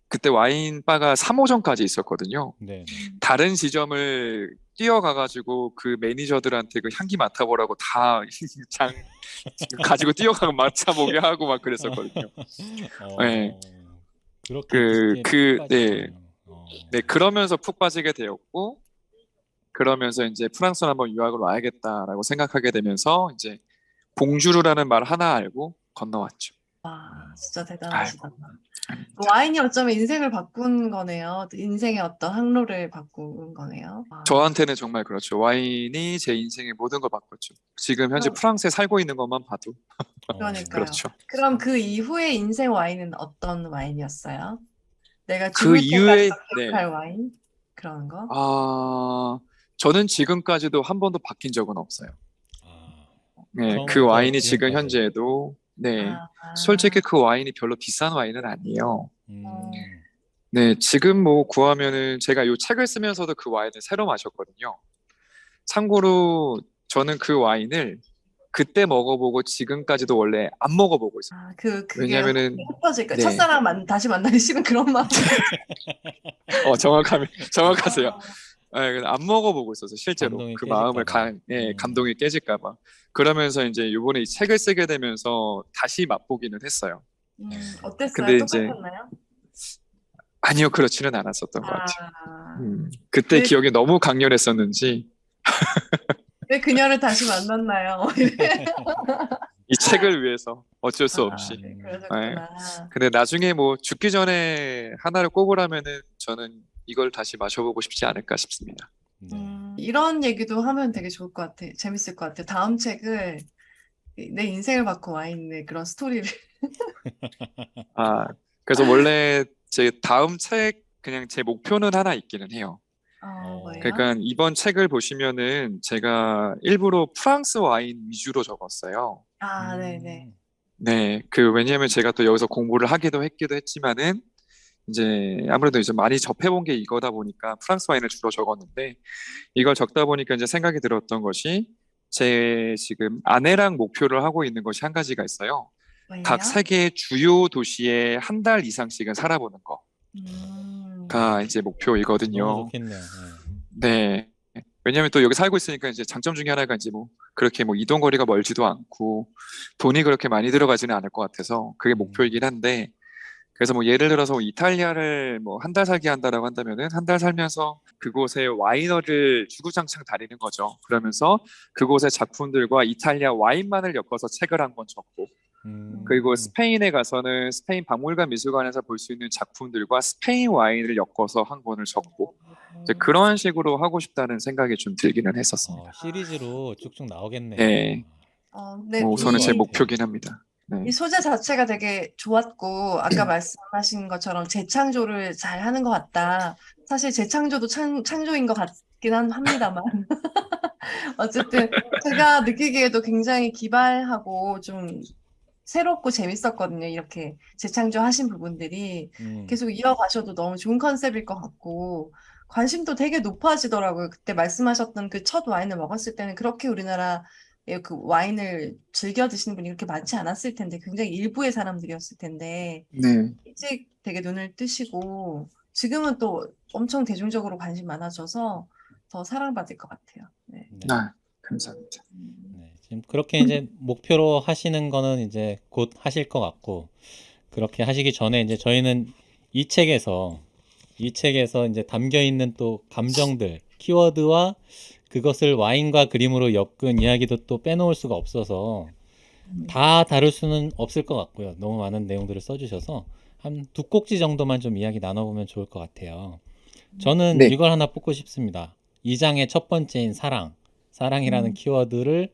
그때 와인바가 3호점까지 있었거든요. 네, 네. 다른 지점을 뛰어가가지고 그 매니저들한테 그 향기 맡아보라고 다 장 가지고 뛰어가고 맡아보게 하고 막 그랬었거든요. 네, 어, 그렇게 깊게 푹 네, 빠지셨군요. 네, 그러면서 푹 빠지게 되었고, 그러면서 이제 프랑스로 한번 유학을 와야겠다라고 생각하게 되면서 이제 봉주르라는 말 하나 알고 건너왔죠. 와, 진짜 아이고, 대단하시다. 와인이 어쩌면 인생을 바꾼 거네요. 인생의 어떤 항로를 바꾼 거네요. 와, 저한테는 정말 그렇죠. 와인이 제 인생의 모든 걸 바꿨죠. 지금 현재 그럼, 프랑스에 살고 있는 것만 봐도 그러니까요. 그렇죠. 그럼 그 이후의 인생 와인은 어떤 와인이었어요? 내가 그 죽을 이후에, 때까지도 네, 기억할 와인? 그런 거? 아, 저는 지금까지도 한 번도 바뀐 적은 없어요. 아, 네, 그 처음부터 와인이 지금 지금까지. 현재도, 네, 아, 아, 솔직히 그 와인이 별로 비싼 와인은 아니에요. 어, 음, 네, 지금 뭐 구하면은 제가 이 책을 쓰면서도 그 와인을 새로 마셨거든요. 참고로 저는 그 와인을 그때 먹어보고 지금까지도 원래 안 먹어보고 있어요. 그게 왜냐면은, 흩어질까? 네, 첫사랑 다시 만나기 싫은 그런 마음. 정확하세요. 네, 안 먹어보고 있어서 실제로 감동이 그 마음을 깨질까 봐. 감동이 깨질까 봐. 그러면서 이제 이번에 이 책을 쓰게 되면서 다시 맛보기는 했어요. 어땠어요? 근데 이제 똑같았나요? 아니요, 그렇지는 않았었던 것 같아요. 아, 그때 왜, 기억이 너무 강렬했었는지 왜 그녀를 다시 만났나요? 이 책을 위해서 어쩔 수 아, 없이. 네, 네. 그러셨구나. 근데 나중에 뭐 죽기 전에 하나를 꼽으라면은 저는 이걸 다시 마셔보고 싶지 않을까 싶습니다. 네. 이런 얘기도 하면 되게 좋을 것 같아. 재밌을 것 같아. 다음 책을 내 인생을 바꾼 와인의 그런 스토리를. 아, 그래서 원래 제 다음 책 그냥 제 목표는 하나 있기는 해요. 뭐예요? 그러니까 이번 책을 보시면은 제가 일부러 프랑스 와인 위주로 적었어요. 아, 네네. 음, 네, 왜냐하면 제가 또 여기서 공부를 하기도 했지만은 이제 아무래도 이제 많이 접해본 게 이거다 보니까 프랑스 와인을 주로 적었는데 이걸 적다 보니까 이제 생각이 들었던 것이 제 지금 아내랑 목표를 하고 있는 것이 한 가지가 있어요. 각 뭐예요? 세계 주요 도시에 한 달 이상씩은 살아보는 음, 거가 이제 너무 목표이거든요. 좋겠네요. 네. 네. 왜냐하면 또 여기 살고 있으니까 이제 장점 중에 하나가 이제 뭐 그렇게 뭐 이동 거리가 멀지도 않고 돈이 그렇게 많이 들어가지는 않을 것 같아서 그게 음, 목표이긴 한데 그래서 뭐 예를 들어서 뭐 이탈리아를 뭐 한 달 살기 한다라고 한다면은 한 달 살면서 그곳의 와이너를 주구장창 다니는 거죠. 그러면서 그곳의 작품들과 이탈리아 와인만을 엮어서 책을 한 권 적고 그리고 음, 스페인에 가서는 스페인 박물관 미술관에서 볼 수 있는 작품들과 스페인 와인을 엮어서 한 권을 적고 이제 그런 식으로 하고 싶다는 생각이 좀 들기는 했었습니다. 시리즈로 쭉쭉 나오겠네요. 네, 근데 뭐 우선은 좋을 것 제 같아요. 목표긴 합니다. 이 네, 소재 자체가 되게 좋았고, 아까 말씀하신 것처럼 재창조를 잘 하는 것 같다. 사실 재창조도 창조인 것 같긴 합니다만. 어쨌든 제가 느끼기에도 굉장히 기발하고 좀 새롭고 재밌었거든요. 이렇게 재창조하신 부분들이 음, 계속 이어가셔도 너무 좋은 컨셉일 것 같고 관심도 되게 높아지더라고요. 그때 말씀하셨던 그 첫 와인을 먹었을 때는 그렇게 우리나라의 그 와인을 즐겨 드시는 분이 그렇게 많지 않았을 텐데 굉장히 일부의 사람들이었을 텐데 네, 일찍 되게 눈을 뜨시고 지금은 또 엄청 대중적으로 관심 많아져서 더 사랑받을 것 같아요. 네. 네. 아, 감사합니다. 음, 네. 지금 그렇게 이제 목표로 하시는 거는 이제 곧 하실 것 같고, 그렇게 하시기 전에 이제 저희는 이 책에서, 이 책에서 이제 담겨 있는 또 감정들, 키워드와 그것을 와인과 그림으로 엮은 이야기도 또 빼놓을 수가 없어서 다 다룰 수는 없을 것 같고요. 너무 많은 내용들을 써주셔서 한 두 꼭지 정도만 좀 이야기 나눠보면 좋을 것 같아요. 저는 네. 이걸 하나 뽑고 싶습니다. 2장의 첫 번째인 사랑. 사랑이라는 키워드를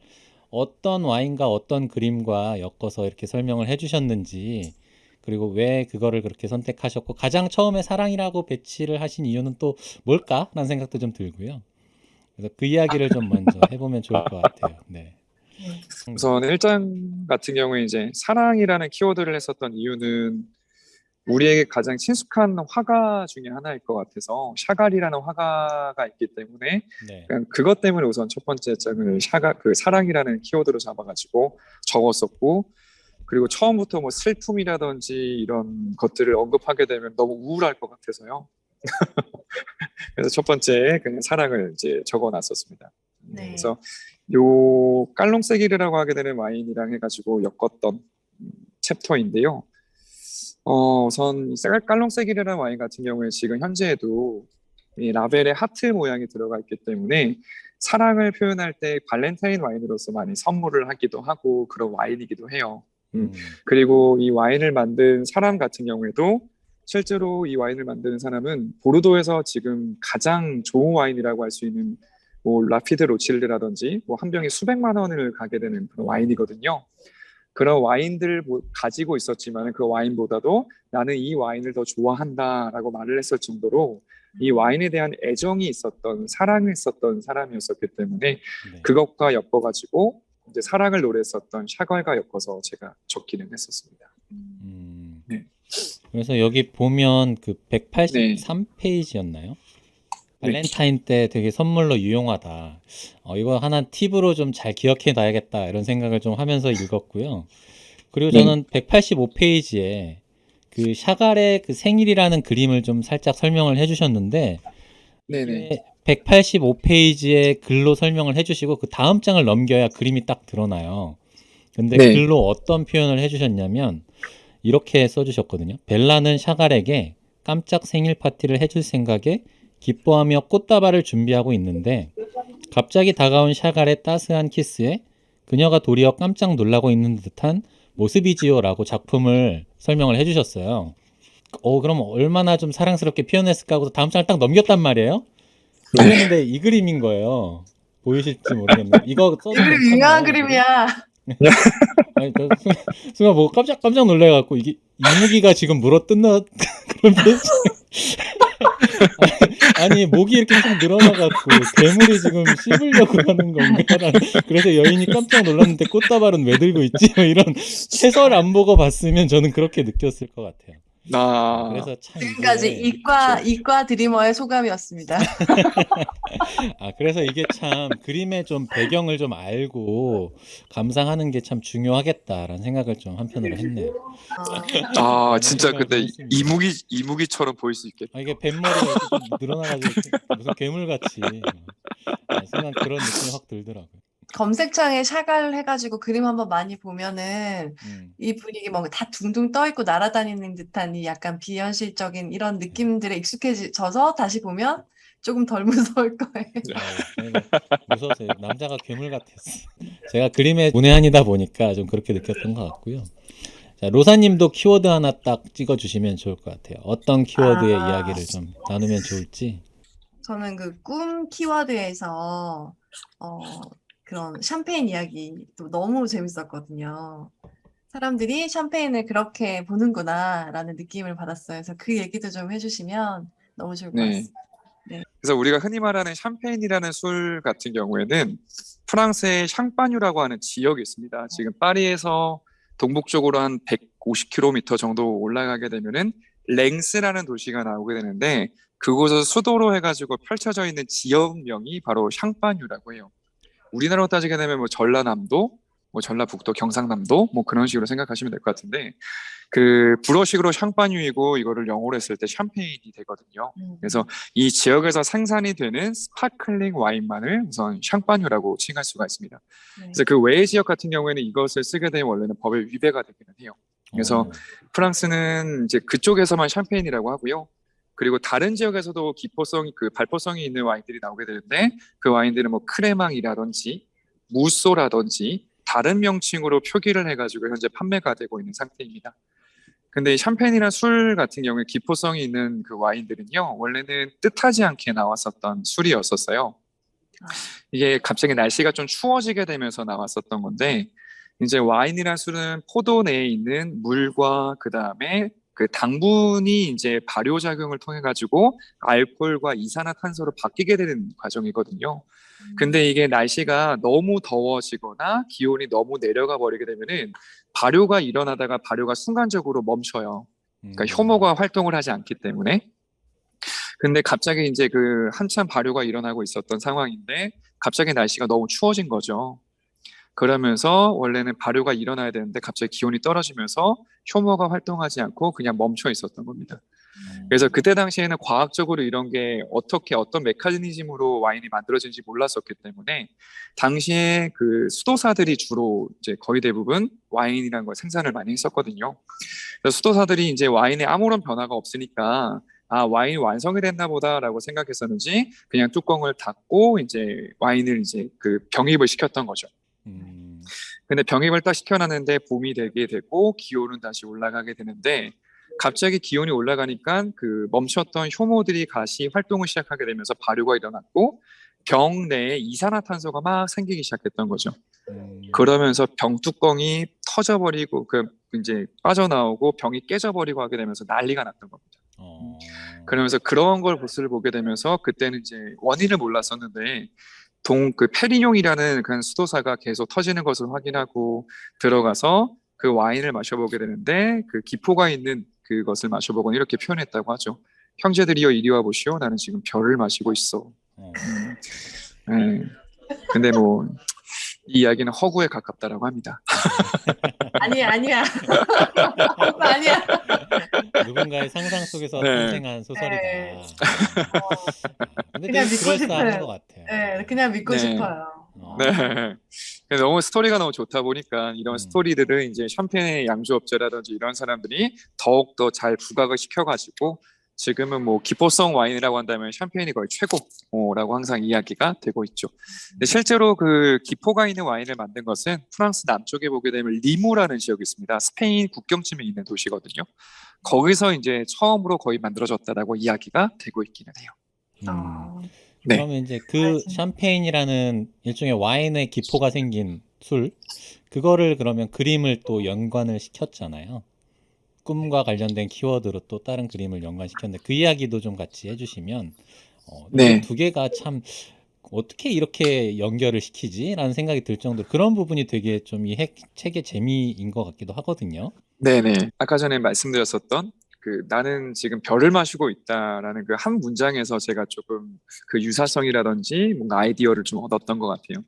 어떤 와인과 어떤 그림과 엮어서 이렇게 설명을 해주셨는지, 그리고 왜 그거를 그렇게 선택하셨고, 가장 처음에 사랑이라고 배치를 하신 이유는 또 뭘까라는 생각도 좀 들고요. 그래서 그 이야기를 좀 먼저 해보면 좋을 것 같아요. 네. 네. 우선 1장 같은 경우에 이제 사랑이라는 키워드를 했었던 이유는 우리에게 가장 친숙한 화가 중에 하나일 것 같아서 샤갈이라는 화가가 있기 때문에 네. 그냥 그것 때문에 우선 첫 번째 장을 그 사랑이라는 키워드로 잡아가지고 적었었고, 그리고 처음부터 뭐 슬픔이라든지 이런 것들을 언급하게 되면 너무 우울할 것 같아서요. 그래서 첫 번째 그냥 사랑을 이제 적어놨었습니다. 네. 그래서 요 깔롱세기르라고 하게 되는 와인이랑 해가지고 엮었던 챕터인데요. 우선 깔롱세기르라는 와인 같은 경우에 지금 현재에도 이 라벨에 하트 모양이 들어가 있기 때문에 사랑을 표현할 때 발렌타인 와인으로서 많이 선물을 하기도 하고 그런 와인이기도 해요. 그리고 이 와인을 만든 사람 같은 경우에도 실제로 이 와인을 만드는 사람은 보르도에서 지금 가장 좋은 와인이라고 할 수 있는 뭐 라피드 로칠르라든지 뭐 한 병에 수백만 원을 가게 되는 그런 와인이거든요. 그런 와인들을 가지고 있었지만 그 와인보다도 나는 이 와인을 더 좋아한다라고 말을 했을 정도로 이 와인에 대한 애정이 있었던, 사랑이 있었던 사람이었었기 때문에 네. 그것과 엮어가지고 이제 사랑을 노래했었던 샤갈과 엮어서 제가 적기는 했었습니다. 네. 그래서 여기 보면 그 네. 183페이지였나요? 발렌타인 때 되게 선물로 유용하다. 이거 하나 팁으로 좀 잘 기억해 놔야겠다 이런 생각을 좀 하면서 읽었고요. 그리고 네. 저는 185페이지에 그 샤갈의 그 생일이라는 그림을 좀 살짝 설명을 해주셨는데, 네네. 이게 185페이지에 글로 설명을 해주시고 그 다음 장을 넘겨야 그림이 딱 드러나요. 근데 네. 글로 어떤 표현을 해주셨냐면 이렇게 써주셨거든요. 벨라는 샤갈에게 깜짝 생일 파티를 해줄 생각에 기뻐하며 꽃다발을 준비하고 있는데 갑자기 다가온 샤갈의 따스한 키스에 그녀가 도리어 깜짝 놀라고 있는 듯한 모습이지요 라고 작품을 설명을 해주셨어요. 그럼 얼마나 좀 사랑스럽게 표현했을까 하고 다음 장을 딱 넘겼단 말이에요. 네. 그랬는데 이 그림인 거예요. 보이실지 모르겠는데 이거 이 써도 그림 유명한 괜찮나요? 이 그림? 그림이야. 아니, 순간 보고 깜짝 놀래갖고 이게 이무기가 지금 물어뜯나 그런 표정. 아니 목이 이렇게 쭉 늘어나갖고 괴물이 지금 씹으려고 하는 건가? 그래서 여인이 깜짝 놀랐는데 꽃다발은 왜 들고 있지? 뭐 이런 해설 안 보고 봤으면 저는 그렇게 느꼈을 것 같아요. 그래서 참 지금까지 이게 이과 드리머의 소감이었습니다. 그래서 이게 참 그림의 좀 배경을 좀 알고 감상하는 게 참 중요하겠다라는 생각을 좀 한편으로 했네요. 진짜 생각을 근데 좀 했습니다. 이무기처럼 보일 수 있겠다. 이게 뱃머리가 이렇게 좀 늘어나가지고 무슨 괴물같이 순간 그런 느낌이 확 들더라고요. 검색창에 샤갈 해가지고 그림 한번 많이 보면은 이 분위기 뭔가 다 둥둥 떠 있고 날아다니는 듯한 이 약간 비현실적인 이런 느낌들에 익숙해져서 다시 보면 조금 덜 무서울 거예요. 무서워서 남자가 괴물 같았어. 제가 그림의 문외한이다 보니까 좀 그렇게 느꼈던 것 같고요. 자, 로사님도 키워드 하나 딱 찍어주시면 좋을 것 같아요. 어떤 키워드의 이야기를 좀 나누면 좋을지. 저는 그 꿈 키워드에서 그런 샴페인 이야기도 너무 재밌었거든요. 사람들이 샴페인을 그렇게 보는구나라는 느낌을 받았어요. 그래서 그 얘기도 좀 해주시면 너무 좋을 것 네. 같습니다. 네. 그래서 우리가 흔히 말하는 샴페인이라는 술 같은 경우에는 프랑스의 샹파뉴라고 하는 지역이 있습니다. 지금 파리에서 동북쪽으로 한 150km 정도 올라가게 되면은 랭스라는 도시가 나오게 되는데 그곳을 수도로 해가지고 펼쳐져 있는 지역명이 바로 샹파뉴라고 해요. 우리나라로 따지게 되면 뭐 전라남도, 뭐 전라북도, 경상남도 뭐 그런 식으로 생각하시면 될 것 같은데 그 불어식으로 샹파뉴이고 이거를 영어로 했을 때 샴페인이 되거든요. 그래서 이 지역에서 생산이 되는 스파클링 와인만을 우선 샹파뉴라고 칭할 수가 있습니다. 그래서 그 외의 지역 같은 경우에는 이것을 쓰게 되면 원래는 법에 위배가 되기는 해요. 그래서 프랑스는 이제 그쪽에서만 샴페인이라고 하고요. 그리고 다른 지역에서도 기포성이 그 발포성이 있는 와인들이 나오게 되는데 그 와인들은 뭐 크레망이라든지 무쏘라든지 다른 명칭으로 표기를 해가지고 현재 판매가 되고 있는 상태입니다. 근데 이 샴페인이나 술 같은 경우에 기포성이 있는 그 와인들은요, 원래는 뜻하지 않게 나왔었던 술이었었어요. 이게 갑자기 날씨가 좀 추워지게 되면서 나왔었던 건데, 이제 와인이나 술은 포도 내에 있는 물과 그 다음에 그 당분이 이제 발효작용을 통해 가지고 알코올과 이산화탄소로 바뀌게 되는 과정이거든요. 근데 이게 날씨가 너무 더워지거나 기온이 너무 내려가 버리게 되면은 발효가 일어나다가 발효가 순간적으로 멈춰요. 그러니까 효모가 활동을 하지 않기 때문에. 근데 갑자기 이제 그 한참 발효가 일어나고 있었던 상황인데 갑자기 날씨가 너무 추워진 거죠. 그러면서 원래는 발효가 일어나야 되는데 갑자기 기온이 떨어지면서 효모가 활동하지 않고 그냥 멈춰 있었던 겁니다. 그래서 그때 당시에는 과학적으로 이런 게 어떻게 어떤 메커니즘으로 와인이 만들어진지 몰랐었기 때문에 당시에 그 수도사들이 주로 이제 거의 대부분 와인이라는 걸 생산을 많이 했었거든요. 그래서 수도사들이 이제 와인에 아무런 변화가 없으니까 아, 와인이 완성이 됐나 보다라고 생각했었는지 그냥 뚜껑을 닫고 이제 와인을 이제 그 병입을 시켰던 거죠. 근데 병입을 딱 시켜놨는데 봄이 되게 되고 기온은 다시 올라가게 되는데 갑자기 기온이 올라가니까 그 멈췄던 효모들이 다시 활동을 시작하게 되면서 발효가 일어났고 병 내에 이산화탄소가 막 생기기 시작했던 거죠. 그러면서 병 뚜껑이 터져버리고 그 이제 빠져나오고 병이 깨져버리고 하게 되면서 난리가 났던 겁니다. 그러면서 그런 걸 모습을 보게 되면서 그때는 이제 원인을 몰랐었는데 그 페리뇽이라는 그런 수도사가 계속 터지는 것을 확인하고 들어가서 그 와인을 마셔보게 되는데 그 기포가 있는 그것을 마셔보곤 이렇게 표현했다고 하죠. 형제들이여 이리 와 보시오. 나는 지금 별을 마시고 있어. 네. 근데 뭐 이 이야기는 허구에 가깝다라고 합니다. 아니야, 아니야. 오빠 아니야. 누군가의 상상 속에서 네. 탄생한 소설이다. 네. 근데 그냥 되게 믿고 그럴싸한 싶어요. 것 같아요. 네, 그냥 믿고 네. 싶어요. 네. 너무 스토리가 너무 좋다 보니까 이런 스토리들을 이제 샴페인의 양조업자라든지 이런 사람들이 더욱더 잘 부각을 시켜가지고 지금은 뭐 기포성 와인이라고 한다면 샴페인이 거의 최고라고 항상 이야기가 되고 있죠. 근데 실제로 그 기포가 있는 와인을 만든 것은 프랑스 남쪽에 보게 되면 리무라는 지역이 있습니다. 스페인 국경쯤에 있는 도시거든요. 거기서 이제 처음으로 거의 만들어졌다라고 이야기가 되고 있기는 해요. 네. 그러면 이제 그 샴페인이라는 일종의 와인의 기포가 생긴 술, 그거를 그러면 그림을 또 연관을 시켰잖아요. 꿈과 관련된 키워드로 또 다른 그림을 연관시켰는데 그 이야기도 좀 같이 해주시면 네. 그 두 개가 참 어떻게 이렇게 연결을 시키지? 라는 생각이 들 정도로 그런 부분이 되게 좀 이 책의 재미인 것 같기도 하거든요. 네네. 아까 전에 말씀드렸었던 그 나는 지금 별을 마시고 있다라는 그 한 문장에서 제가 조금 그 유사성이라든지 뭔가 아이디어를 좀 얻었던 것 같아요.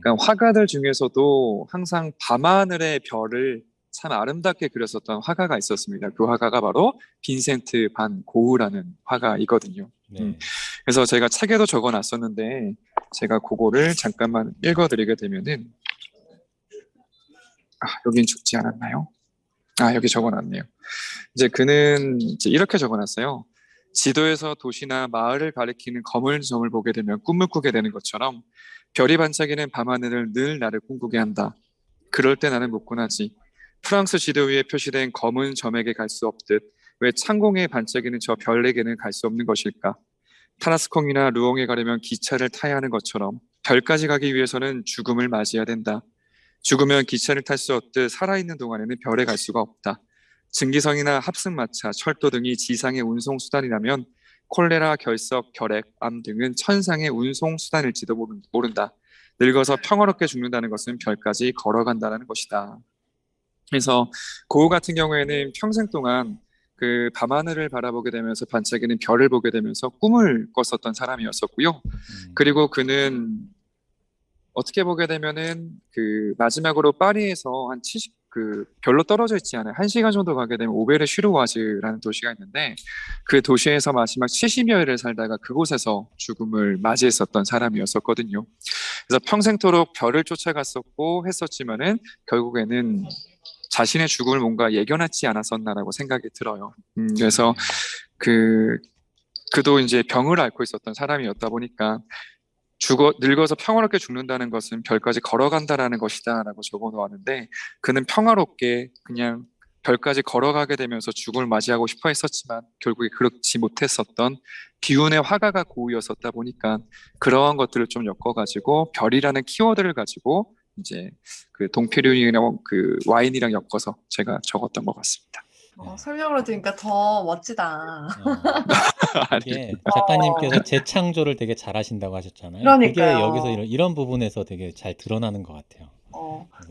그러니까 화가들 중에서도 항상 밤하늘의 별을 참 아름답게 그렸었던 화가가 있었습니다. 그 화가가 바로 빈센트 반 고흐라는 화가이거든요. 네. 그래서 제가 책에도 적어놨었는데 제가 그거를 잠깐만 읽어드리게 되면은 여긴 적지 않았나요? 여기 적어놨네요. 이제 그는 이제 이렇게 적어놨어요. 지도에서 도시나 마을을 가리키는 검은 점을 보게 되면 꿈을 꾸게 되는 것처럼 별이 반짝이는 밤하늘을 늘 나를 꿈꾸게 한다. 그럴 때 나는 묻곤하지. 프랑스 지도 위에 표시된 검은 점에게 갈 수 없듯 왜 창공에 반짝이는 저 별에게는 갈 수 없는 것일까? 타나스콩이나 루옹에 가려면 기차를 타야 하는 것처럼 별까지 가기 위해서는 죽음을 맞이해야 된다. 죽으면 기차를 탈 수 없듯 살아있는 동안에는 별에 갈 수가 없다. 증기성이나 합승마차, 철도 등이 지상의 운송수단이라면 콜레라, 결석, 결핵, 암 등은 천상의 운송수단일지도 모른다. 늙어서 평화롭게 죽는다는 것은 별까지 걸어간다는 것이다. 그래서 고흐 같은 경우에는 평생 동안 그 밤하늘을 바라보게 되면서 반짝이는 별을 보게 되면서 꿈을 꿨었던 사람이었었고요. 그리고 그는 어떻게 보게 되면은 그 마지막으로 파리에서 한 70, 그 별로 떨어져 있지 않아요. 1시간 정도 가게 되면 오베르 슈르와즈라는 도시가 있는데 그 도시에서 마지막 70여일을 살다가 그곳에서 죽음을 맞이했었던 사람이었었거든요. 그래서 평생토록 별을 쫓아갔었고 했었지만은 결국에는 자신의 죽음을 뭔가 예견하지 않았었나라고 생각이 들어요. 그래서 그도 이제 병을 앓고 있었던 사람이었다 보니까 늙어서 평화롭게 죽는다는 것은 별까지 걸어간다라는 것이다라고 적어 놓았는데 그는 평화롭게 그냥 별까지 걸어가게 되면서 죽음을 맞이하고 싶어 했었지만 결국에 그렇지 못했었던 비운의 화가가 고우였었다 보니까 그러한 것들을 좀 엮어가지고 별이라는 키워드를 가지고 이제 그 동피륜이랑 그 와인이랑 엮어서 제가 적었던 것 같습니다. 설명으로 들으니까 더 멋지다. 이게 작가님께서 재창조를 되게 잘하신다고 하셨잖아요. 그게 그러니까요. 여기서 이런 부분에서 되게 잘 드러나는 것 같아요.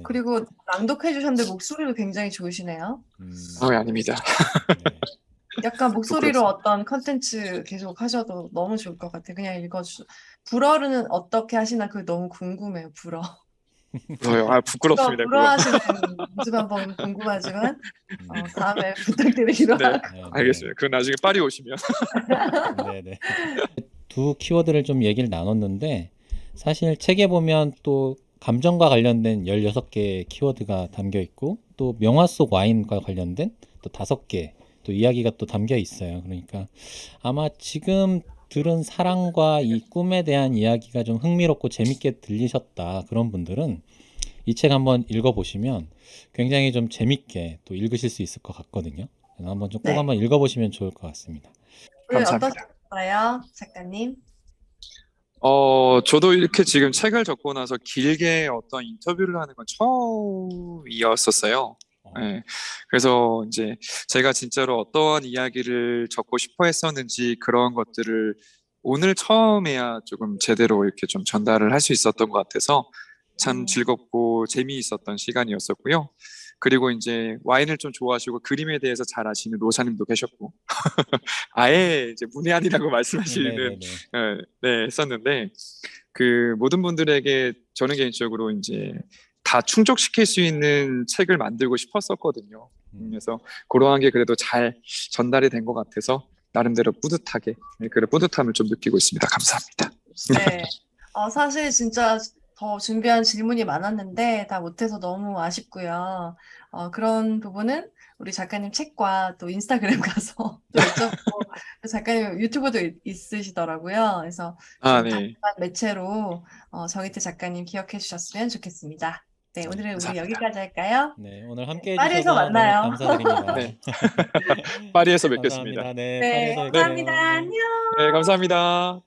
그리고 낭독해 주셨는데 목소리도 굉장히 좋으시네요. 아닙니다. 네. 약간 목소리로 어떤 컨텐츠 계속 하셔도 너무 좋을 것 같아요. 그냥 불어는 어떻게 하시나 그게 너무 궁금해요. 불어. 불어요. 부끄럽습니다. 그거. 불어하시는 모습 한번 궁금하지만 다음에 부탁드리기로 네, 하고. 알겠습니다. 그럼 나중에 파리 오시면. 네네. 두 키워드를 좀 얘기를 나눴는데 사실 책에 보면 또 감정과 관련된 16개의 키워드가 담겨 있고 또 명화 속 와인과 관련된 또 5개 또 이야기가 또 담겨 있어요. 그러니까 아마 지금 들은 사랑과 이 꿈에 대한 이야기가 좀 흥미롭고 재밌게 들리셨다 그런 분들은 이 책 한번 읽어보시면 굉장히 좀 재밌게 또 읽으실 수 있을 것 같거든요. 한번 꼭 네. 한번 읽어보시면 좋을 것 같습니다. 감사합니다. 어떠셨어요, 작가님? 저도 이렇게 지금 책을 적고 나서 길게 어떤 인터뷰를 하는 건 처음이었었어요. 네. 그래서 이제 제가 진짜로 어떠한 이야기를 적고 싶어 했었는지 그런 것들을 오늘 처음에야 조금 제대로 이렇게 좀 전달을 할 수 있었던 것 같아서 참 즐겁고 재미있었던 시간이었었고요. 그리고 이제 와인을 좀 좋아하시고 그림에 대해서 잘 아시는 노사님도 계셨고 아예 이제 문외한이라고 말씀하시는 네, 했었는데 그 모든 분들에게 저는 개인적으로 이제 다 충족시킬 수 있는 책을 만들고 싶었었거든요. 그래서 그러한 게 그래도 잘 전달이 된 것 같아서 나름대로 뿌듯하게 그런 뿌듯함을 좀 느끼고 있습니다. 감사합니다. 네. 사실 진짜 더 준비한 질문이 많았는데 다 못해서 너무 아쉽고요. 그런 부분은 우리 작가님 책과 또 인스타그램 가서 또 여쭤보고 작가님 유튜브도 있으시더라고요. 그래서 좀 다양한 매체로 정희태 작가님 기억해 주셨으면 좋겠습니다. 네, 오늘은 우리 감사합니다. 여기까지 할까요? 네, 오늘 함께 파리에서 해주셔서 너무 만나요. 감사드립니다. 네. 파리에서 뵙겠습니다. 감사합니다. 네, 네, 파리에서 감사합니다. 뵐게요. 안녕. 네, 감사합니다.